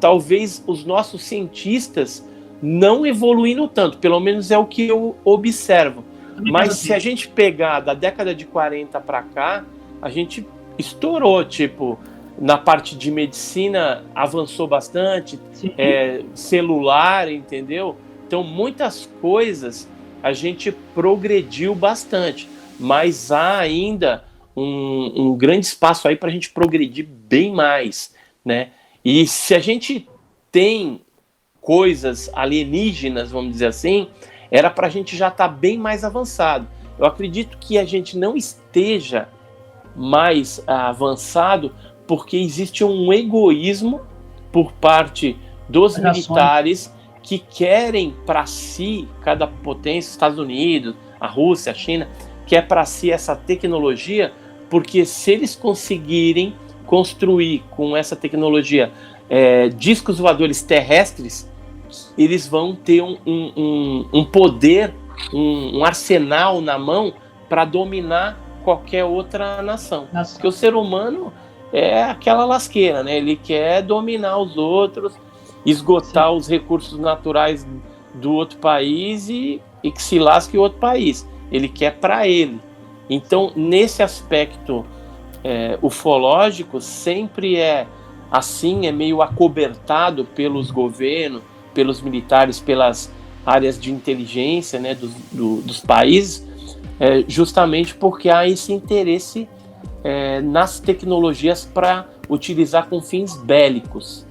talvez os nossos cientistas não evoluindo tanto, pelo menos é o que eu observo. Mas se a gente pegar da década de 40 para cá, a gente estourou, tipo, na parte de medicina avançou bastante, celular, entendeu? Então muitas coisas a gente progrediu bastante, mas há ainda um grande espaço aí para a gente progredir bem mais, né? E se a gente tem coisas alienígenas, vamos dizer assim, era para a gente já estar bem mais avançado. Eu acredito que a gente não esteja mais avançado porque existe um egoísmo por parte dos militares que querem para si, cada potência, Estados Unidos, a Rússia, a China, quer para si essa tecnologia, porque se eles conseguirem construir com essa tecnologia discos voadores terrestres, eles vão ter um poder, um arsenal na mão para dominar qualquer outra nação. Porque o ser humano é aquela lasqueira, né? Ele quer dominar os outros, esgotar os recursos naturais do outro país e que se lasque o outro país. Ele quer para ele. Então, nesse aspecto ufológico, sempre é assim, é meio acobertado pelos governos, pelos militares, pelas áreas de inteligência, né, dos países, justamente porque há esse interesse nas tecnologias para utilizar com fins bélicos.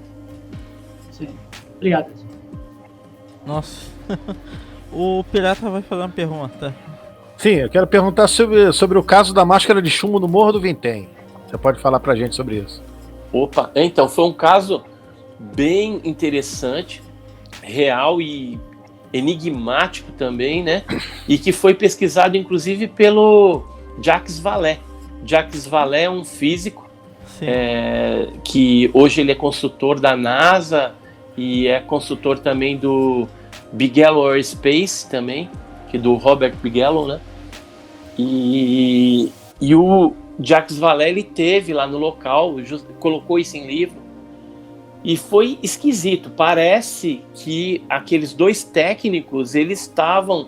Sim. Obrigado. Nossa. O Pirata vai fazer uma pergunta. Sim, eu quero perguntar sobre o caso da máscara de chumbo no Morro do Vintém. Você pode falar pra gente sobre isso? Opa, então, foi um caso bem interessante, real e enigmático também, né? E que foi pesquisado, inclusive, pelo Jacques Vallée. Jacques Vallée é um físico que hoje ele é consultor da NASA e é consultor também do Bigelow Aerospace também, que do Robert Bigelow, né? E o Jacques Vallée, ele teve lá no local, colocou isso em livro, e foi esquisito. Parece que aqueles dois técnicos, eles estavam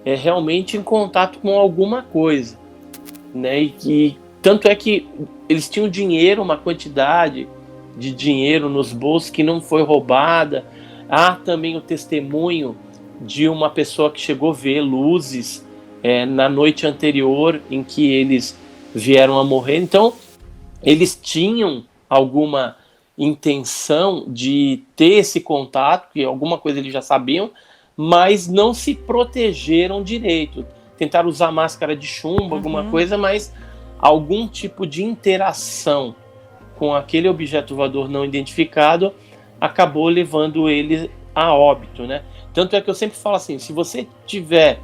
realmente em contato com alguma coisa, né? E tanto é que eles tinham dinheiro, uma quantidade de dinheiro nos bolsos que não foi roubada. Há também o testemunho de uma pessoa que chegou a ver luzes na noite anterior em que eles vieram a morrer. Então, eles tinham alguma intenção de ter esse contato, que alguma coisa eles já sabiam, mas não se protegeram direito. Tentaram usar máscara de chumbo, alguma coisa, mas algum tipo de interação com aquele objeto voador não identificado acabou levando ele a óbito, né? Tanto é que eu sempre falo assim, se você tiver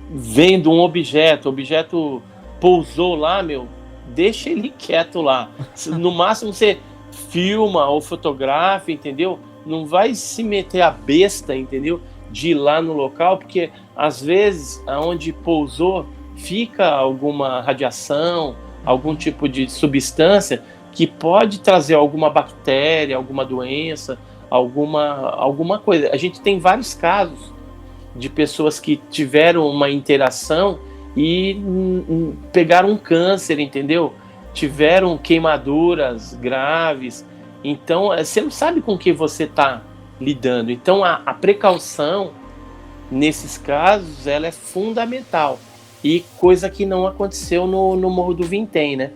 vendo um objeto, o objeto pousou lá, deixa ele quieto lá. No máximo você filma ou fotografa, entendeu? Não vai se meter a besta, entendeu? De ir lá no local, porque às vezes aonde pousou fica alguma radiação, algum tipo de substância que pode trazer alguma bactéria, alguma doença, alguma coisa. A gente tem vários casos de pessoas que tiveram uma interação e pegaram um câncer, entendeu? Tiveram queimaduras graves. Então, você não sabe com que você está lidando. Então, a precaução, nesses casos, ela é fundamental. E coisa que não aconteceu no Morro do Vintém, né?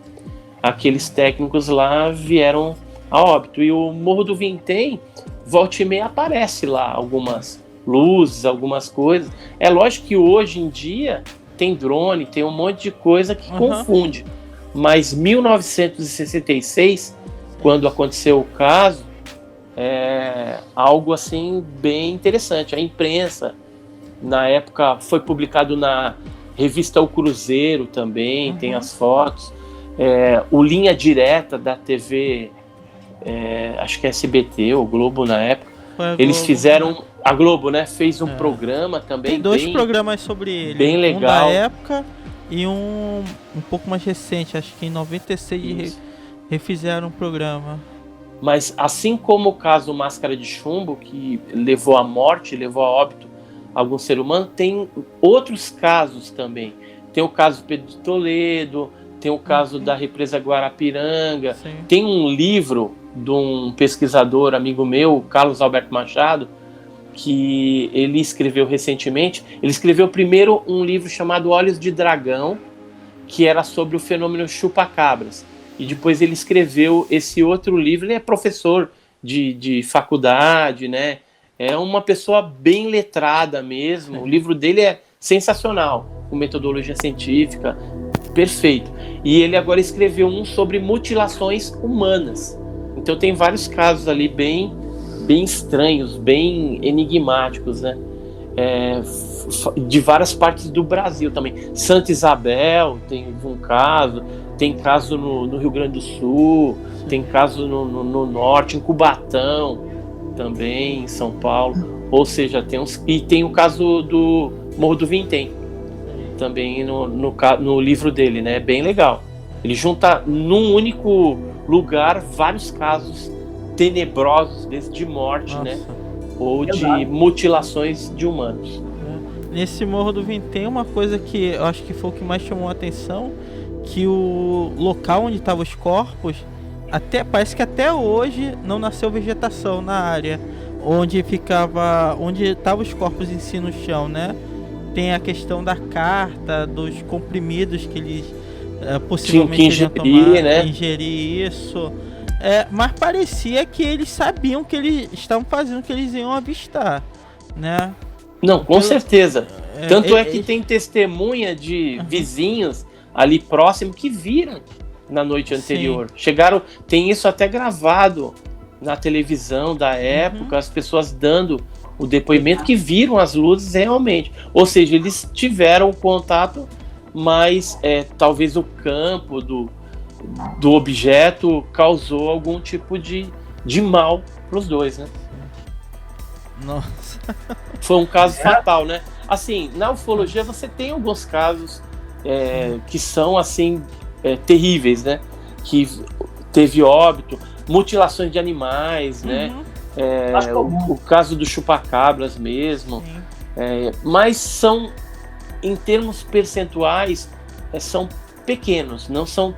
Aqueles técnicos lá vieram a óbito. E o Morro do Vintém, volta e meia, aparece lá algumas luzes, algumas coisas. É lógico que hoje em dia tem drone, tem um monte de coisa que confunde. Mas 1966, quando aconteceu o caso, é algo assim bem interessante. A imprensa, na época, foi publicado na revista O Cruzeiro também, tem as fotos. O Linha Direta da TV, acho que é SBT ou Globo na época, eles fizeram... A Globo, né, fez um programa também. Tem 2 programas sobre ele. Bem legal. Um da época e um pouco mais recente, acho que em 96 refizeram um programa. Mas assim como o caso Máscara de Chumbo, que levou à morte, levou a óbito algum ser humano, tem outros casos também. Tem o caso Pedro de Toledo, tem o caso da represa Guarapiranga. Sim. Tem um livro de um pesquisador amigo meu, Carlos Alberto Machado, que ele escreveu recentemente. Ele escreveu primeiro um livro chamado Olhos de Dragão, que era sobre o fenômeno chupa-cabras. E depois ele escreveu esse outro livro. Ele é professor de faculdade, né? É uma pessoa bem letrada mesmo. O livro dele é sensacional, com metodologia científica, perfeito. E ele agora escreveu um sobre mutilações humanas. Então tem vários casos ali bem estranhos, bem enigmáticos, né? De várias partes do Brasil também. Santa Isabel tem um caso, tem caso no Rio Grande do Sul, tem caso no norte, em Cubatão também, em São Paulo. Ou seja, tem o caso do Morro do Vintém também no livro dele, né? Bem legal. Ele junta num único lugar vários casos tenebrosos de morte, né? Ou de mutilações de humanos. Nesse Morro do Vintém, uma coisa que eu acho que foi o que mais chamou a atenção, que o local onde estavam os corpos, parece que até hoje não nasceu vegetação na área onde estavam os corpos em si no chão, né? Tem a questão da carta, dos comprimidos que eles possivelmente iriam tomar, né? Ingerir isso. Mas parecia que eles sabiam que eles estavam fazendo, que eles iam avistar, né? Não, com certeza. Tanto é que tem testemunha de vizinhos ali próximo que viram na noite anterior. Chegaram, tem isso até gravado na televisão da época, as pessoas dando o depoimento que viram as luzes realmente. Ou seja, eles tiveram contato, mas talvez o campo do objeto causou algum tipo de mal para os dois, né? Nossa. Foi um caso fatal, né? Assim, na ufologia você tem alguns casos que são assim terríveis, né? Que teve óbito, mutilações de animais, né? O caso do chupacabras mesmo. Mas são, em termos percentuais, são pequenos, não são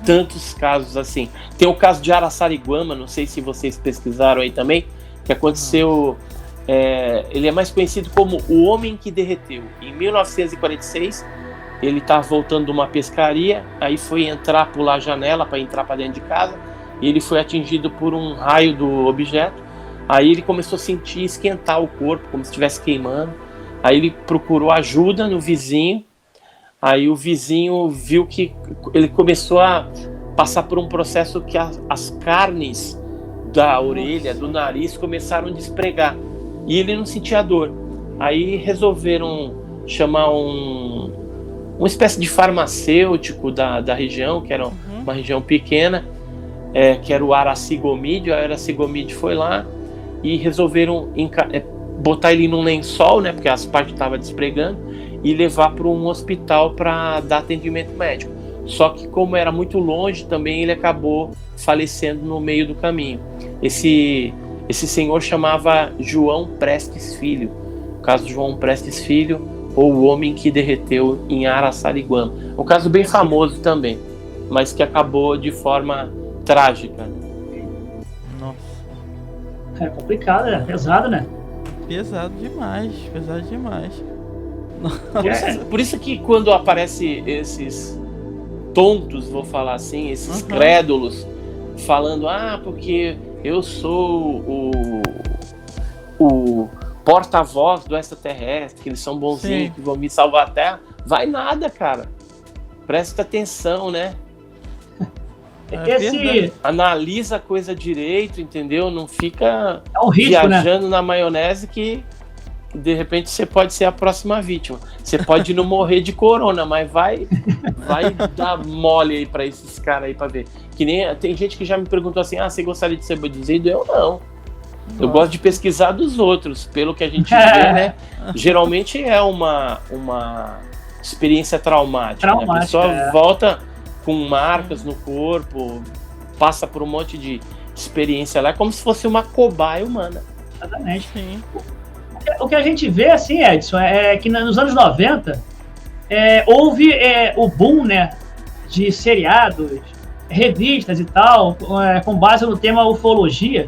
tantos casos assim. Tem o caso de Araçariguama, não sei se vocês pesquisaram aí também, que aconteceu. Ele é mais conhecido como o Homem que Derreteu. Em 1946, ele estava voltando de uma pescaria, aí foi pular a janela para entrar para dentro de casa, e ele foi atingido por um raio do objeto. Aí ele começou a sentir esquentar o corpo, como se estivesse queimando. Aí ele procurou ajuda no vizinho. Aí o vizinho viu que ele começou a passar por um processo que as carnes da orelha, do nariz, começaram a despregar. E ele não sentia dor. Aí resolveram chamar uma espécie de farmacêutico da região, que era uma região pequena, que era o Aracigomide. A Aracigomide foi lá e resolveram botar ele num lençol, né, porque as partes estavam despregando, e levar para um hospital para dar atendimento médico. Só que como era muito longe também, ele acabou falecendo no meio do caminho. Esse senhor chamava João Prestes Filho. O caso João Prestes Filho, ou o Homem que Derreteu em Araçariguama. Um caso bem famoso também, mas que acabou de forma trágica. Nossa. É complicado, é pesado, né? Pesado demais. Por isso que quando aparece esses tontos, vou falar assim, esses crédulos, falando, porque eu sou o porta-voz do extraterrestre, que eles são bonzinhos, que vão me salvar a Terra. Vai nada, cara. Presta atenção, né? Analisa a coisa direito, entendeu? Não fica viajando, né, na maionese que de repente você pode ser a próxima vítima. Você pode não morrer de corona, mas vai dar mole aí pra esses caras aí pra ver. Que nem tem gente que já me perguntou assim: você gostaria de ser abduzido? Eu não. Eu gosto de pesquisar dos outros, pelo que a gente vê, né? Geralmente é uma experiência traumática, né? A pessoa volta com marcas no corpo, passa por um monte de experiência lá, é como se fosse uma cobaia humana. Exatamente. Sim. O que a gente vê, assim, Edson, é que nos anos 90 houve o boom, né, de seriados, revistas e tal, com base no tema ufologia,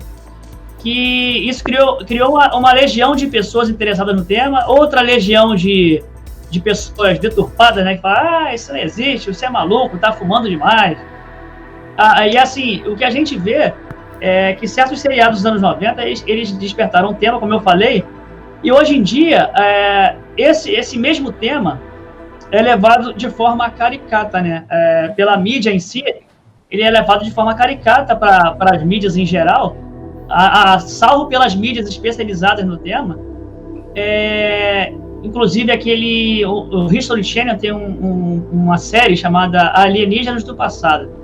que isso criou uma legião de pessoas interessadas no tema, outra legião de pessoas deturpadas, né, que falam: isso não existe, você é maluco, tá fumando demais. E assim, o que a gente vê é que certos seriados dos anos 90, eles despertaram um tema, como eu falei, e hoje em dia, esse mesmo tema é levado de forma caricata, né? Pela mídia em si, ele é levado de forma caricata para as mídias em geral, salvo pelas mídias especializadas no tema. Inclusive, o History Channel tem uma série chamada Alienígenas do Passado.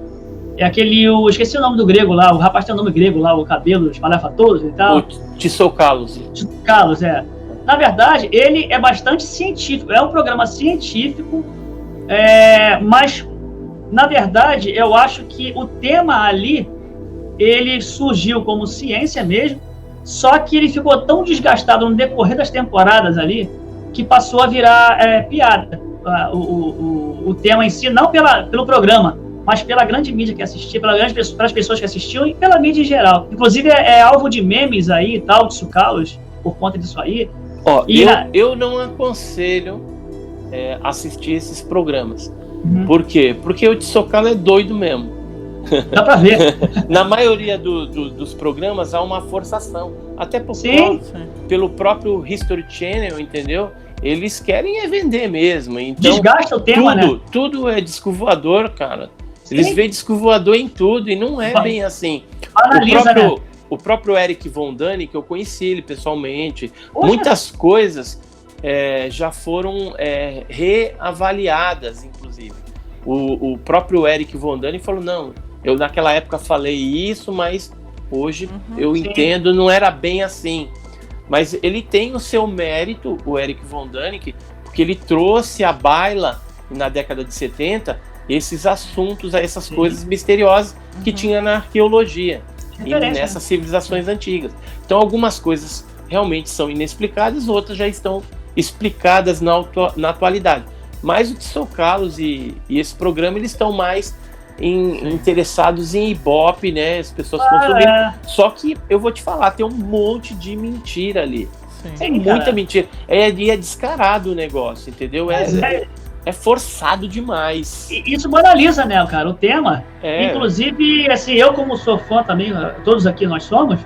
Eu esqueci o nome do grego lá, o rapaz tem o nome grego lá, o cabelo espalhafatoso e tal. O Tsoukalos. Tsoukalos, Na verdade, ele é bastante científico, é um programa científico, mas, na verdade, eu acho que o tema ali, ele surgiu como ciência mesmo, só que ele ficou tão desgastado no decorrer das temporadas ali, que passou a virar piada. O tema em si, não pelo programa, mas pela grande mídia que assistia, pelas pessoas que assistiam e pela mídia em geral. Inclusive, é alvo de memes aí e tal, de Tsoukalos, por conta disso aí. Eu não aconselho assistir esses programas. Uhum. Por quê? Porque o Tsoukalos é doido mesmo. Dá pra ver. Na maioria dos programas há uma forçação. Até pelo próprio History Channel, entendeu? Eles querem vender mesmo. Então, desgasta o tema, né? Tudo é disco voador, cara. Eles veem disco voador em tudo e não é bem assim. Analisa, o próprio Eric Von Däniken, que eu conheci ele pessoalmente, muitas coisas já foram reavaliadas, inclusive. O próprio Eric Von Däniken falou: não, eu naquela época falei isso, mas hoje eu entendo, não era bem assim. Mas ele tem o seu mérito, o Eric Von Däniken, porque ele trouxe à baila, na década de 70, esses assuntos, essas coisas misteriosas que tinha na arqueologia e nessas civilizações antigas. Então, algumas coisas realmente são inexplicadas, outras já estão explicadas na atualidade. Mas o Tsoukalos e esse programa, eles estão mais interessados em Ibope, né? As pessoas consumirem. Só que eu vou te falar, tem um monte de mentira ali. Tem muita mentira. É descarado o negócio, entendeu? É forçado demais. Isso banaliza, né, cara, o tema. Inclusive, assim, eu como sou fã também, todos aqui nós somos,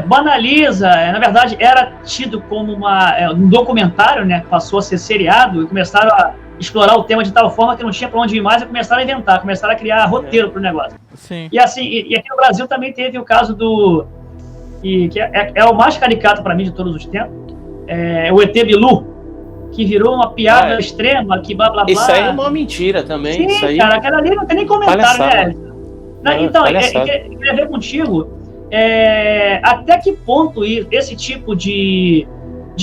banaliza, na verdade, era tido como um documentário, né, passou a ser seriado e começaram a explorar o tema de tal forma que não tinha para onde ir mais e começaram a inventar, começaram a criar roteiro pro negócio. Sim. E assim, e aqui no Brasil também teve o caso que é o mais caricato para mim de todos os tempos, o ET Bilu, que virou uma piada extrema, que blá blá blá. Isso aí é uma mentira também. Sim, isso aí... cara, aquela ali não tem nem comentário, né? Então, eu queria ver contigo até que ponto esse tipo de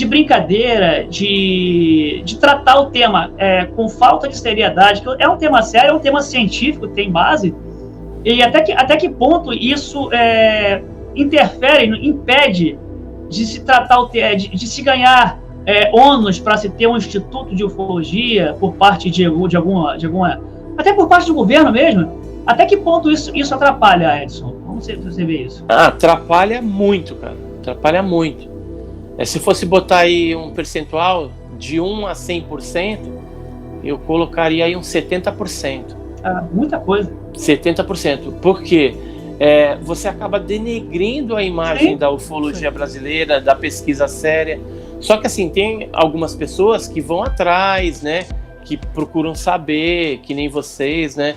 brincadeira, de tratar o tema com falta de seriedade, que é um tema sério, é um tema científico, tem base, e até que ponto isso interfere, impede de se tratar de se ganhar ônus para se ter um instituto de ufologia por parte de alguma, até por parte do governo mesmo. Até que ponto isso atrapalha, Edson? Como você vê isso? Atrapalha muito, cara. Atrapalha muito. Se fosse botar aí um percentual de 1 a 100%, eu colocaria aí uns 70%. Muita coisa. 70%. Por quê? você acaba denegrindo a imagem da ufologia brasileira, da pesquisa séria. Só que assim, tem algumas pessoas que vão atrás, né, que procuram saber, que nem vocês, né,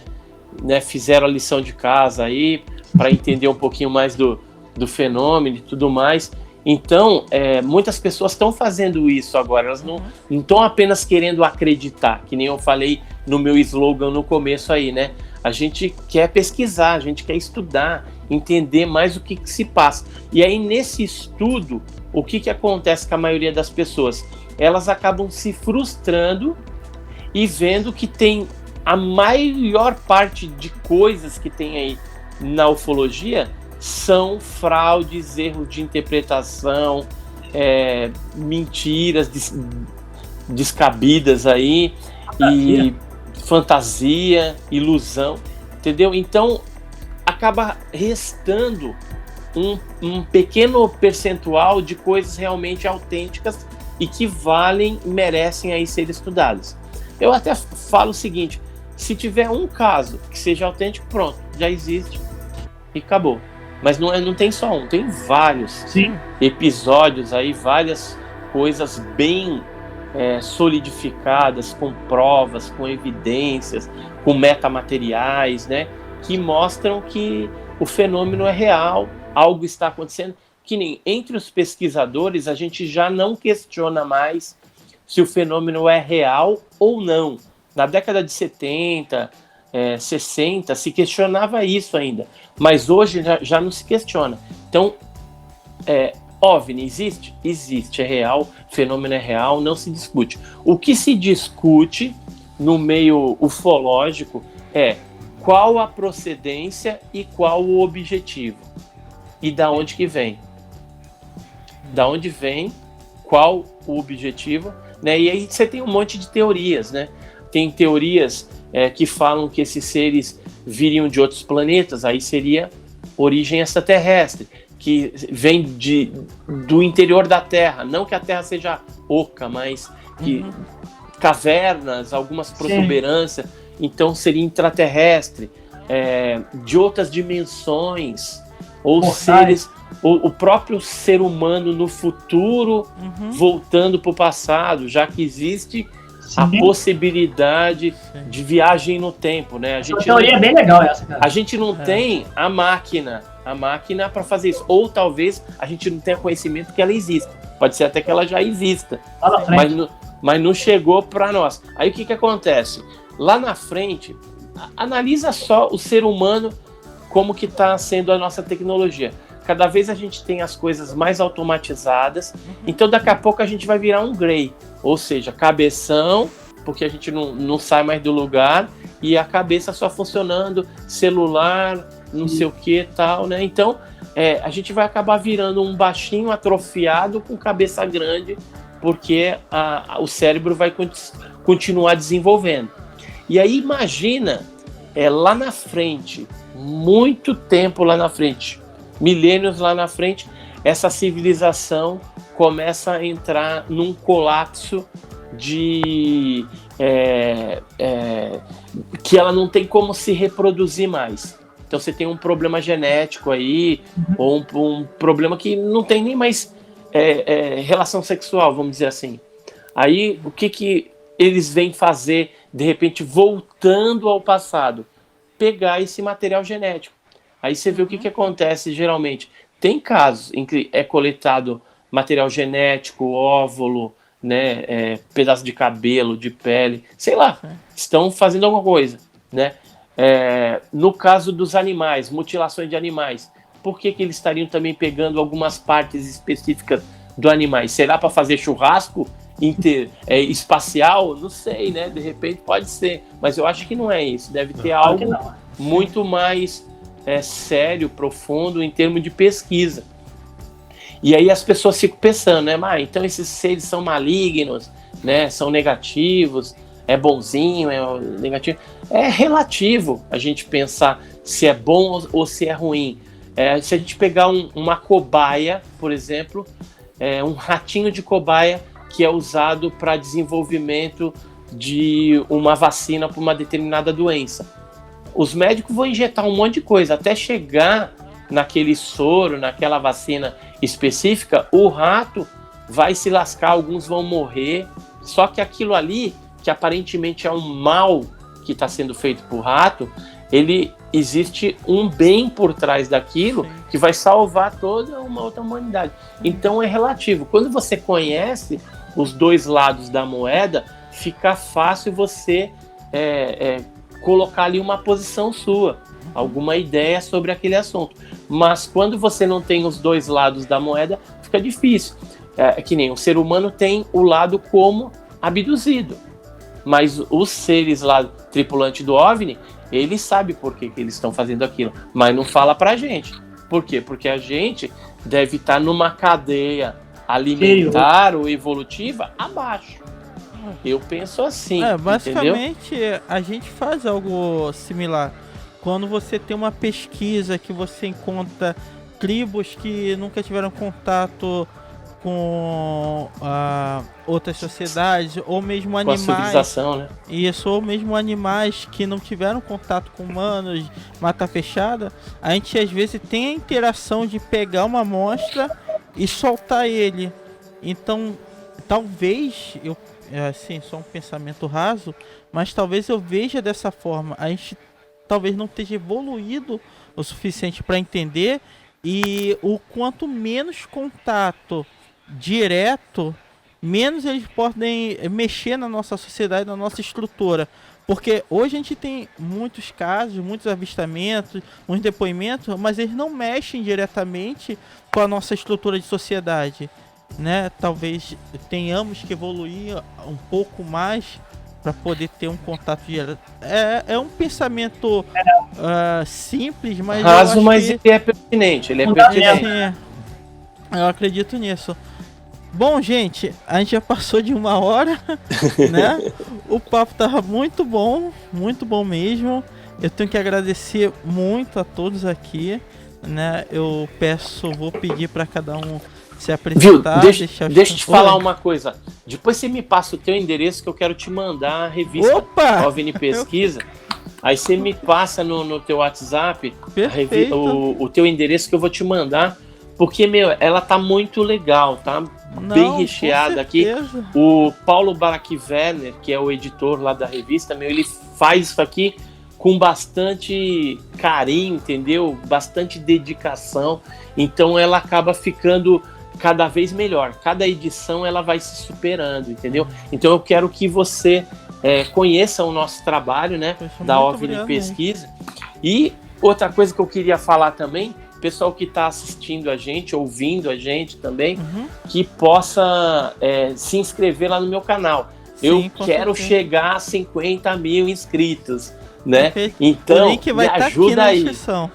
fizeram a lição de casa aí para entender um pouquinho mais do fenômeno e tudo mais. Então, muitas pessoas estão fazendo isso agora, elas não estão apenas querendo acreditar, que nem eu falei no meu slogan no começo aí, né? A gente quer pesquisar, a gente quer estudar, entender mais o que se passa. E aí, nesse estudo, o que acontece com a maioria das pessoas? Elas acabam se frustrando e vendo que tem a maior parte de coisas que tem aí na ufologia são fraudes, erros de interpretação, mentiras descabidas aí, e fantasia, ilusão, entendeu? Então, acaba restando um pequeno percentual de coisas realmente autênticas e que valem, merecem aí ser estudadas. Eu até falo o seguinte, se tiver um caso que seja autêntico, pronto, já existe e acabou. Mas não tem só um, tem vários episódios aí, várias coisas bem solidificadas, com provas, com evidências, com metamateriais, né, que mostram que o fenômeno é real, algo está acontecendo, que nem entre os pesquisadores a gente já não questiona mais se o fenômeno é real ou não. Na década de 70, 60, se questionava isso ainda, mas hoje já não se questiona. Então, OVNI existe? Existe, é real, fenômeno é real, não se discute. O que se discute no meio ufológico é qual a procedência e qual o objetivo. E da onde que vem? Da onde vem, qual o objetivo, né? E aí você tem um monte de teorias, né? Tem teorias que falam que esses seres viriam de outros planetas, aí seria origem extraterrestre, que vem do interior da Terra, não que a Terra seja oca, mas que cavernas, algumas protuberâncias, então seria intraterrestre, de outras dimensões, ou seres, o próprio ser humano no futuro voltando para o passado, já que existe a possibilidade de viagem no tempo, né? A teoria é bem legal essa, cara. A gente não tem a máquina para fazer isso, ou talvez a gente não tenha conhecimento que ela exista. Pode ser até que ela já exista, mas não chegou para nós. Aí o que acontece? Lá na frente, analisa só o ser humano, como que está sendo a nossa tecnologia. Cada vez a gente tem as coisas mais automatizadas, então daqui a pouco a gente vai virar um Grey, ou seja, cabeção, porque a gente não sai mais do lugar, e a cabeça só funcionando, celular, não sei o que tal, né? Então, a gente vai acabar virando um baixinho atrofiado com cabeça grande, porque o cérebro vai continuar desenvolvendo. E aí imagina, lá na frente, muito tempo lá na frente, milênios lá na frente, essa civilização começa a entrar num colapso de que ela não tem como se reproduzir mais. Então você tem um problema genético aí, ou um problema que não tem nem mais relação sexual, vamos dizer assim. Aí o que eles vêm fazer, de repente, voltando ao passado? Pegar esse material genético. Aí você vê o que acontece geralmente. Tem casos em que é coletado material genético, óvulo, né, pedaço de cabelo, de pele, sei lá, estão fazendo alguma coisa, né? No caso dos animais, mutilações de animais, por que eles estariam também pegando algumas partes específicas do animal? Será para fazer churrasco espacial? Não sei, né? De repente pode ser, mas eu acho que não é isso. Deve ter algo muito mais sério, profundo em termos de pesquisa. E aí as pessoas ficam pensando, né? Mas então esses seres são malignos, né? São negativos, é bonzinho, é negativo. É relativo a gente pensar se é bom ou se é ruim. Se a gente pegar uma cobaia, por exemplo, um ratinho de cobaia que é usado para desenvolvimento de uma vacina para uma determinada doença. os médicos vão injetar um monte de coisa até chegar naquele soro, naquela vacina específica. O rato vai se lascar, alguns vão morrer. Só que aquilo ali, que aparentemente é um mal que está sendo feito por rato, existe um bem por trás daquilo que vai salvar toda uma outra humanidade. Então é relativo. Quando você conhece os dois lados da moeda, fica fácil você colocar ali uma posição sua, alguma ideia sobre aquele assunto. Mas quando você não tem os dois lados da moeda, fica difícil. É que nem o ser humano tem o lado como abduzido, mas os seres lá, tripulante do OVNI, ele sabe por que eles estão fazendo aquilo, mas não fala pra gente. Por quê? Porque a gente deve estar numa cadeia alimentar ou evolutiva abaixo. Eu penso assim, basicamente, entendeu? A gente faz algo similar. Quando você tem uma pesquisa que você encontra tribos que nunca tiveram contato com outras sociedades, ou mesmo Com animais. a civilização, né? Isso, ou mesmo animais que não tiveram contato com humanos, mata fechada, a gente às vezes tem a interação de pegar uma amostra e soltar ele. Então, talvez, assim, só um pensamento raso, mas talvez eu veja dessa forma. A gente talvez não esteja evoluído o suficiente para entender, e o quanto menos contato direto, menos eles podem mexer na nossa sociedade, na nossa estrutura. Porque hoje a gente tem muitos casos, muitos avistamentos, muitos depoimentos, mas eles não mexem diretamente com a nossa estrutura de sociedade, né? Talvez tenhamos que evoluir um pouco mais para poder ter um contato direto. É um pensamento simples, mas raso, mas ele é pertinente. Eu acredito nisso. Bom, gente, a gente já passou de 1 hora, né? O papo tava muito bom mesmo. Eu tenho que agradecer muito a todos aqui, né? Vou pedir para cada um se apresentar. Viu? Deixa eu te falar uma coisa. Depois você me passa o teu endereço que eu quero te mandar a revista OVNI Pesquisa. Aí você me passa no teu WhatsApp o teu endereço que eu vou te mandar. Porque, ela tá muito legal, tá? Bem recheada aqui. O Paulo Barak Werner, que é o editor lá da revista, ele faz isso aqui com bastante carinho, entendeu? Bastante dedicação. Então ela acaba ficando cada vez melhor. Cada edição ela vai se superando, entendeu? Então eu quero que você conheça o nosso trabalho, né? Da OVNI Pesquisa. E outra coisa que eu queria falar também, pessoal que está assistindo a gente, ouvindo a gente também, que possa se inscrever lá no meu canal. Sim, eu quero chegar a 50 mil inscritos, né? Perfeito. Então, o link vai estar aqui na descrição.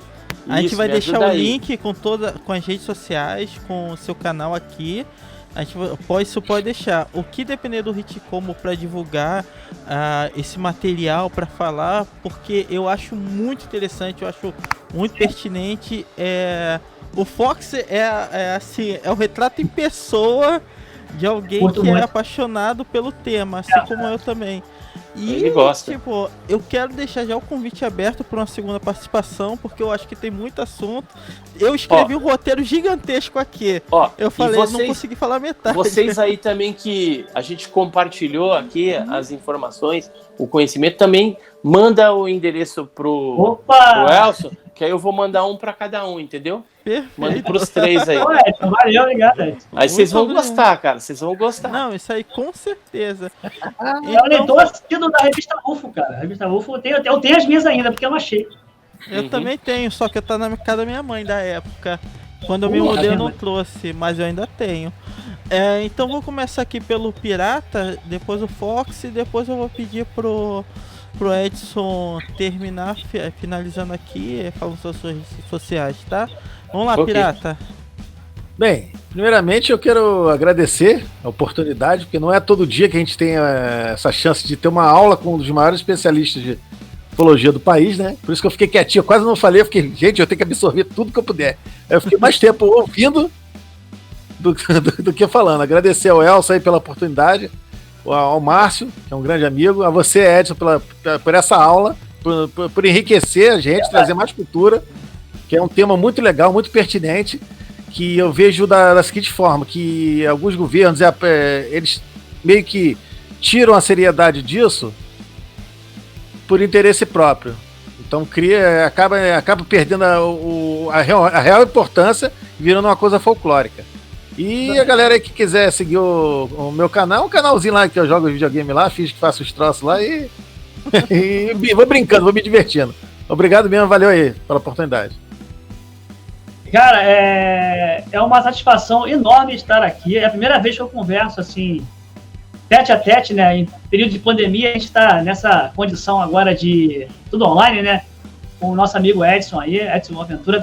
A gente vai deixar o link com as redes sociais, com o seu canal aqui. A gente pode deixar. O que depender do Ritcomo para divulgar esse material, para falar, porque eu acho muito interessante, eu acho muito pertinente. O Fox assim, é o retrato em pessoa de alguém que é apaixonado pelo tema, assim como eu também. E, ele gosta. Tipo, eu quero deixar já o convite aberto para uma segunda participação, porque eu acho que tem muito assunto. Eu escrevi um roteiro gigantesco aqui. Eu falei, não consegui falar metade. Vocês aí também, que a gente compartilhou aqui as informações, o conhecimento, também manda o endereço pro Elson, que aí eu vou mandar um para cada um, entendeu? Perfeito. Mande pros 3 aí. Valeu, obrigado. Aí vocês vão gostar, cara. Vocês vão gostar. Não, isso aí com certeza. Eu nem tô assistindo da revista UFO, cara. A revista UFO eu tenho as minhas ainda, porque eu não achei. Eu também tenho, só que tá na casa da minha mãe da época. Quando eu me mudei eu não trouxe, mas eu ainda tenho. Então vou começar aqui pelo Pirata, depois o Fox, e depois eu vou pedir pro Edson terminar, finalizando aqui, falando suas redes sociais, tá? Vamos lá, Pirata. Bem, primeiramente eu quero agradecer a oportunidade, porque não é todo dia que a gente tem essa chance de ter uma aula com um dos maiores especialistas de ufologia do país, né? Por isso que eu fiquei quietinho, eu quase não falei, eu fiquei, gente, eu tenho que absorver tudo que eu puder. Aí eu fiquei mais tempo ouvindo do que falando. Agradecer ao Elson aí pela oportunidade, ao Márcio, que é um grande amigo, a você, Edson, por essa aula, por enriquecer a gente, trazer mais cultura, que é um tema muito legal, muito pertinente, que eu vejo da seguinte forma, que alguns governos, eles meio que tiram a seriedade disso por interesse próprio. Então acaba perdendo a real importância e virando uma coisa folclórica. E a galera aí que quiser seguir o meu canal, um canalzinho lá que eu jogo videogame lá, fiz que faço os troços lá e vou brincando, vou me divertindo. Obrigado mesmo, valeu aí pela oportunidade. Cara, é uma satisfação enorme estar aqui. É a primeira vez que eu converso assim, tete a tete, né? Em período de pandemia, a gente está nessa condição agora de tudo online, né? Com o nosso amigo Edson aí, Edson Aventura.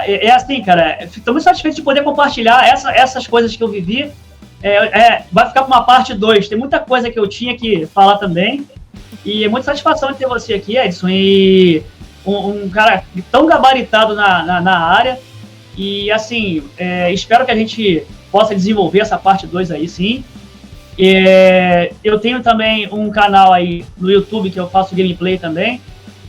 É assim, cara, estou muito satisfeito de poder compartilhar essas coisas que eu vivi. Vai ficar para uma parte 2. Tem muita coisa que eu tinha que falar também. E é muita satisfação de ter você aqui, Edson. E um cara tão gabaritado na área. E assim, espero que a gente possa desenvolver essa parte 2 aí, sim. Eu tenho também um canal aí no YouTube que eu faço gameplay também.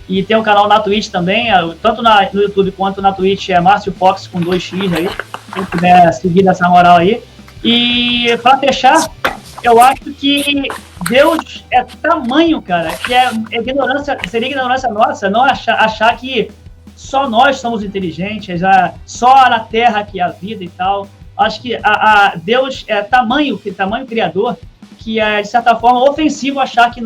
E tem um canal na Twitch também, tanto no YouTube quanto na Twitch, é Márcio Fox com 2x aí. Quem puder seguir dessa moral aí. E para fechar, eu acho que Deus é tamanho, cara, que seria ignorância nossa não achar que só nós somos inteligentes, só na Terra que há vida e tal. Acho que Deus é tamanho criador, que é, de certa forma, ofensivo achar que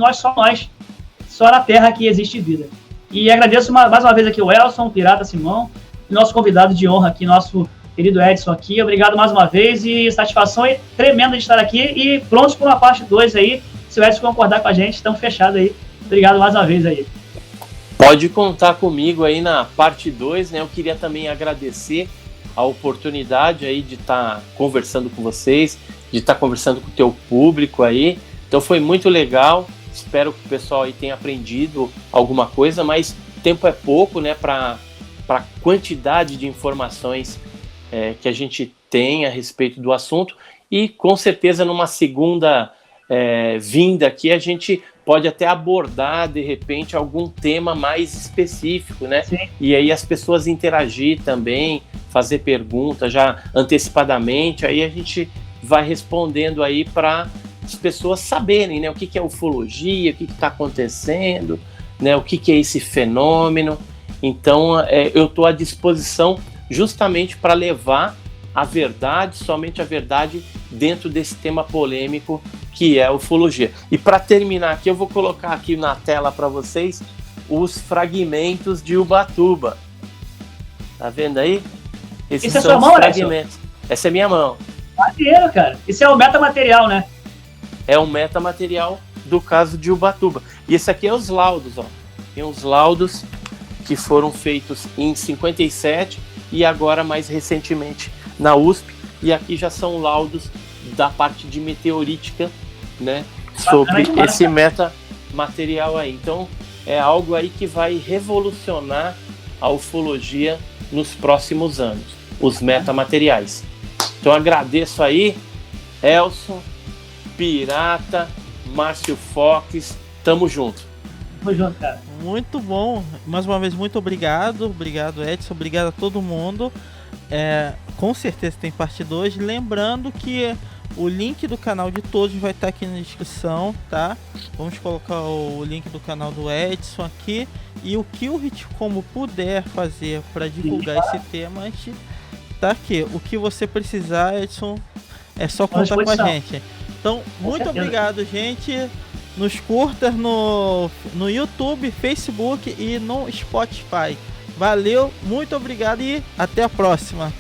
só na Terra que existe vida. E agradeço mais uma vez aqui o Elson, o Pirata Simão, nosso convidado de honra aqui, nosso querido Edson aqui. Obrigado mais uma vez e satisfação tremenda de estar aqui e prontos para uma parte 2 aí. Se o Edson concordar com a gente, estamos fechados aí. Obrigado mais uma vez aí. Pode contar comigo aí na parte 2, né? Eu queria também agradecer a oportunidade aí de estar conversando com vocês, de estar conversando com o teu público aí. Então foi muito legal. Espero que o pessoal aí tenha aprendido alguma coisa, mas tempo é pouco, né, para a quantidade de informações que a gente tem a respeito do assunto. E com certeza numa segunda vinda aqui a gente pode até abordar de repente algum tema mais específico, né? Sim. E aí as pessoas interagir também, fazer perguntas já antecipadamente, aí a gente vai respondendo aí para as pessoas saberem, né, o que é ufologia, o que está acontecendo, né, o que é esse fenômeno. Então eu estou à disposição justamente para levar a verdade, somente a verdade, dentro desse tema polêmico que é a ufologia. E para terminar aqui, eu vou colocar aqui na tela para vocês os fragmentos de Ubatuba. Tá vendo aí? Esses são os fragmentos. Essa é minha mão. Maneiro, cara. Isso é o metamaterial, né? É um metamaterial do caso de Ubatuba. E esse aqui é os laudos, ó. Tem os laudos que foram feitos em 57 e agora mais recentemente na USP. E aqui já são laudos da parte de meteorítica, né? Sobre esse metamaterial aí. Então é algo aí que vai revolucionar a ufologia nos próximos anos. Os metamateriais. Então agradeço aí, Elson, Pirata, Márcio Fox, tamo junto. Tamo junto, cara. Muito bom, mais uma vez muito obrigado, Edson, obrigado a todo mundo. Com certeza tem parte 2, lembrando que o link do canal de todos vai estar aqui na descrição, tá? Vamos colocar o link do canal do Edson aqui e o que o Hitcombo puder fazer para divulgar esse tema, a gente tá aqui. O que você precisar, Edson, é só contar com a gente. Então, muito obrigado, gente. Nos curta no YouTube, Facebook e no Spotify. Valeu, muito obrigado e até a próxima.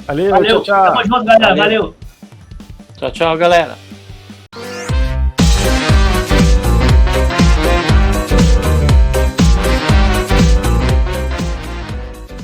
Valeu. Tchau. Tamo junto, galera. Valeu. Tchau, galera.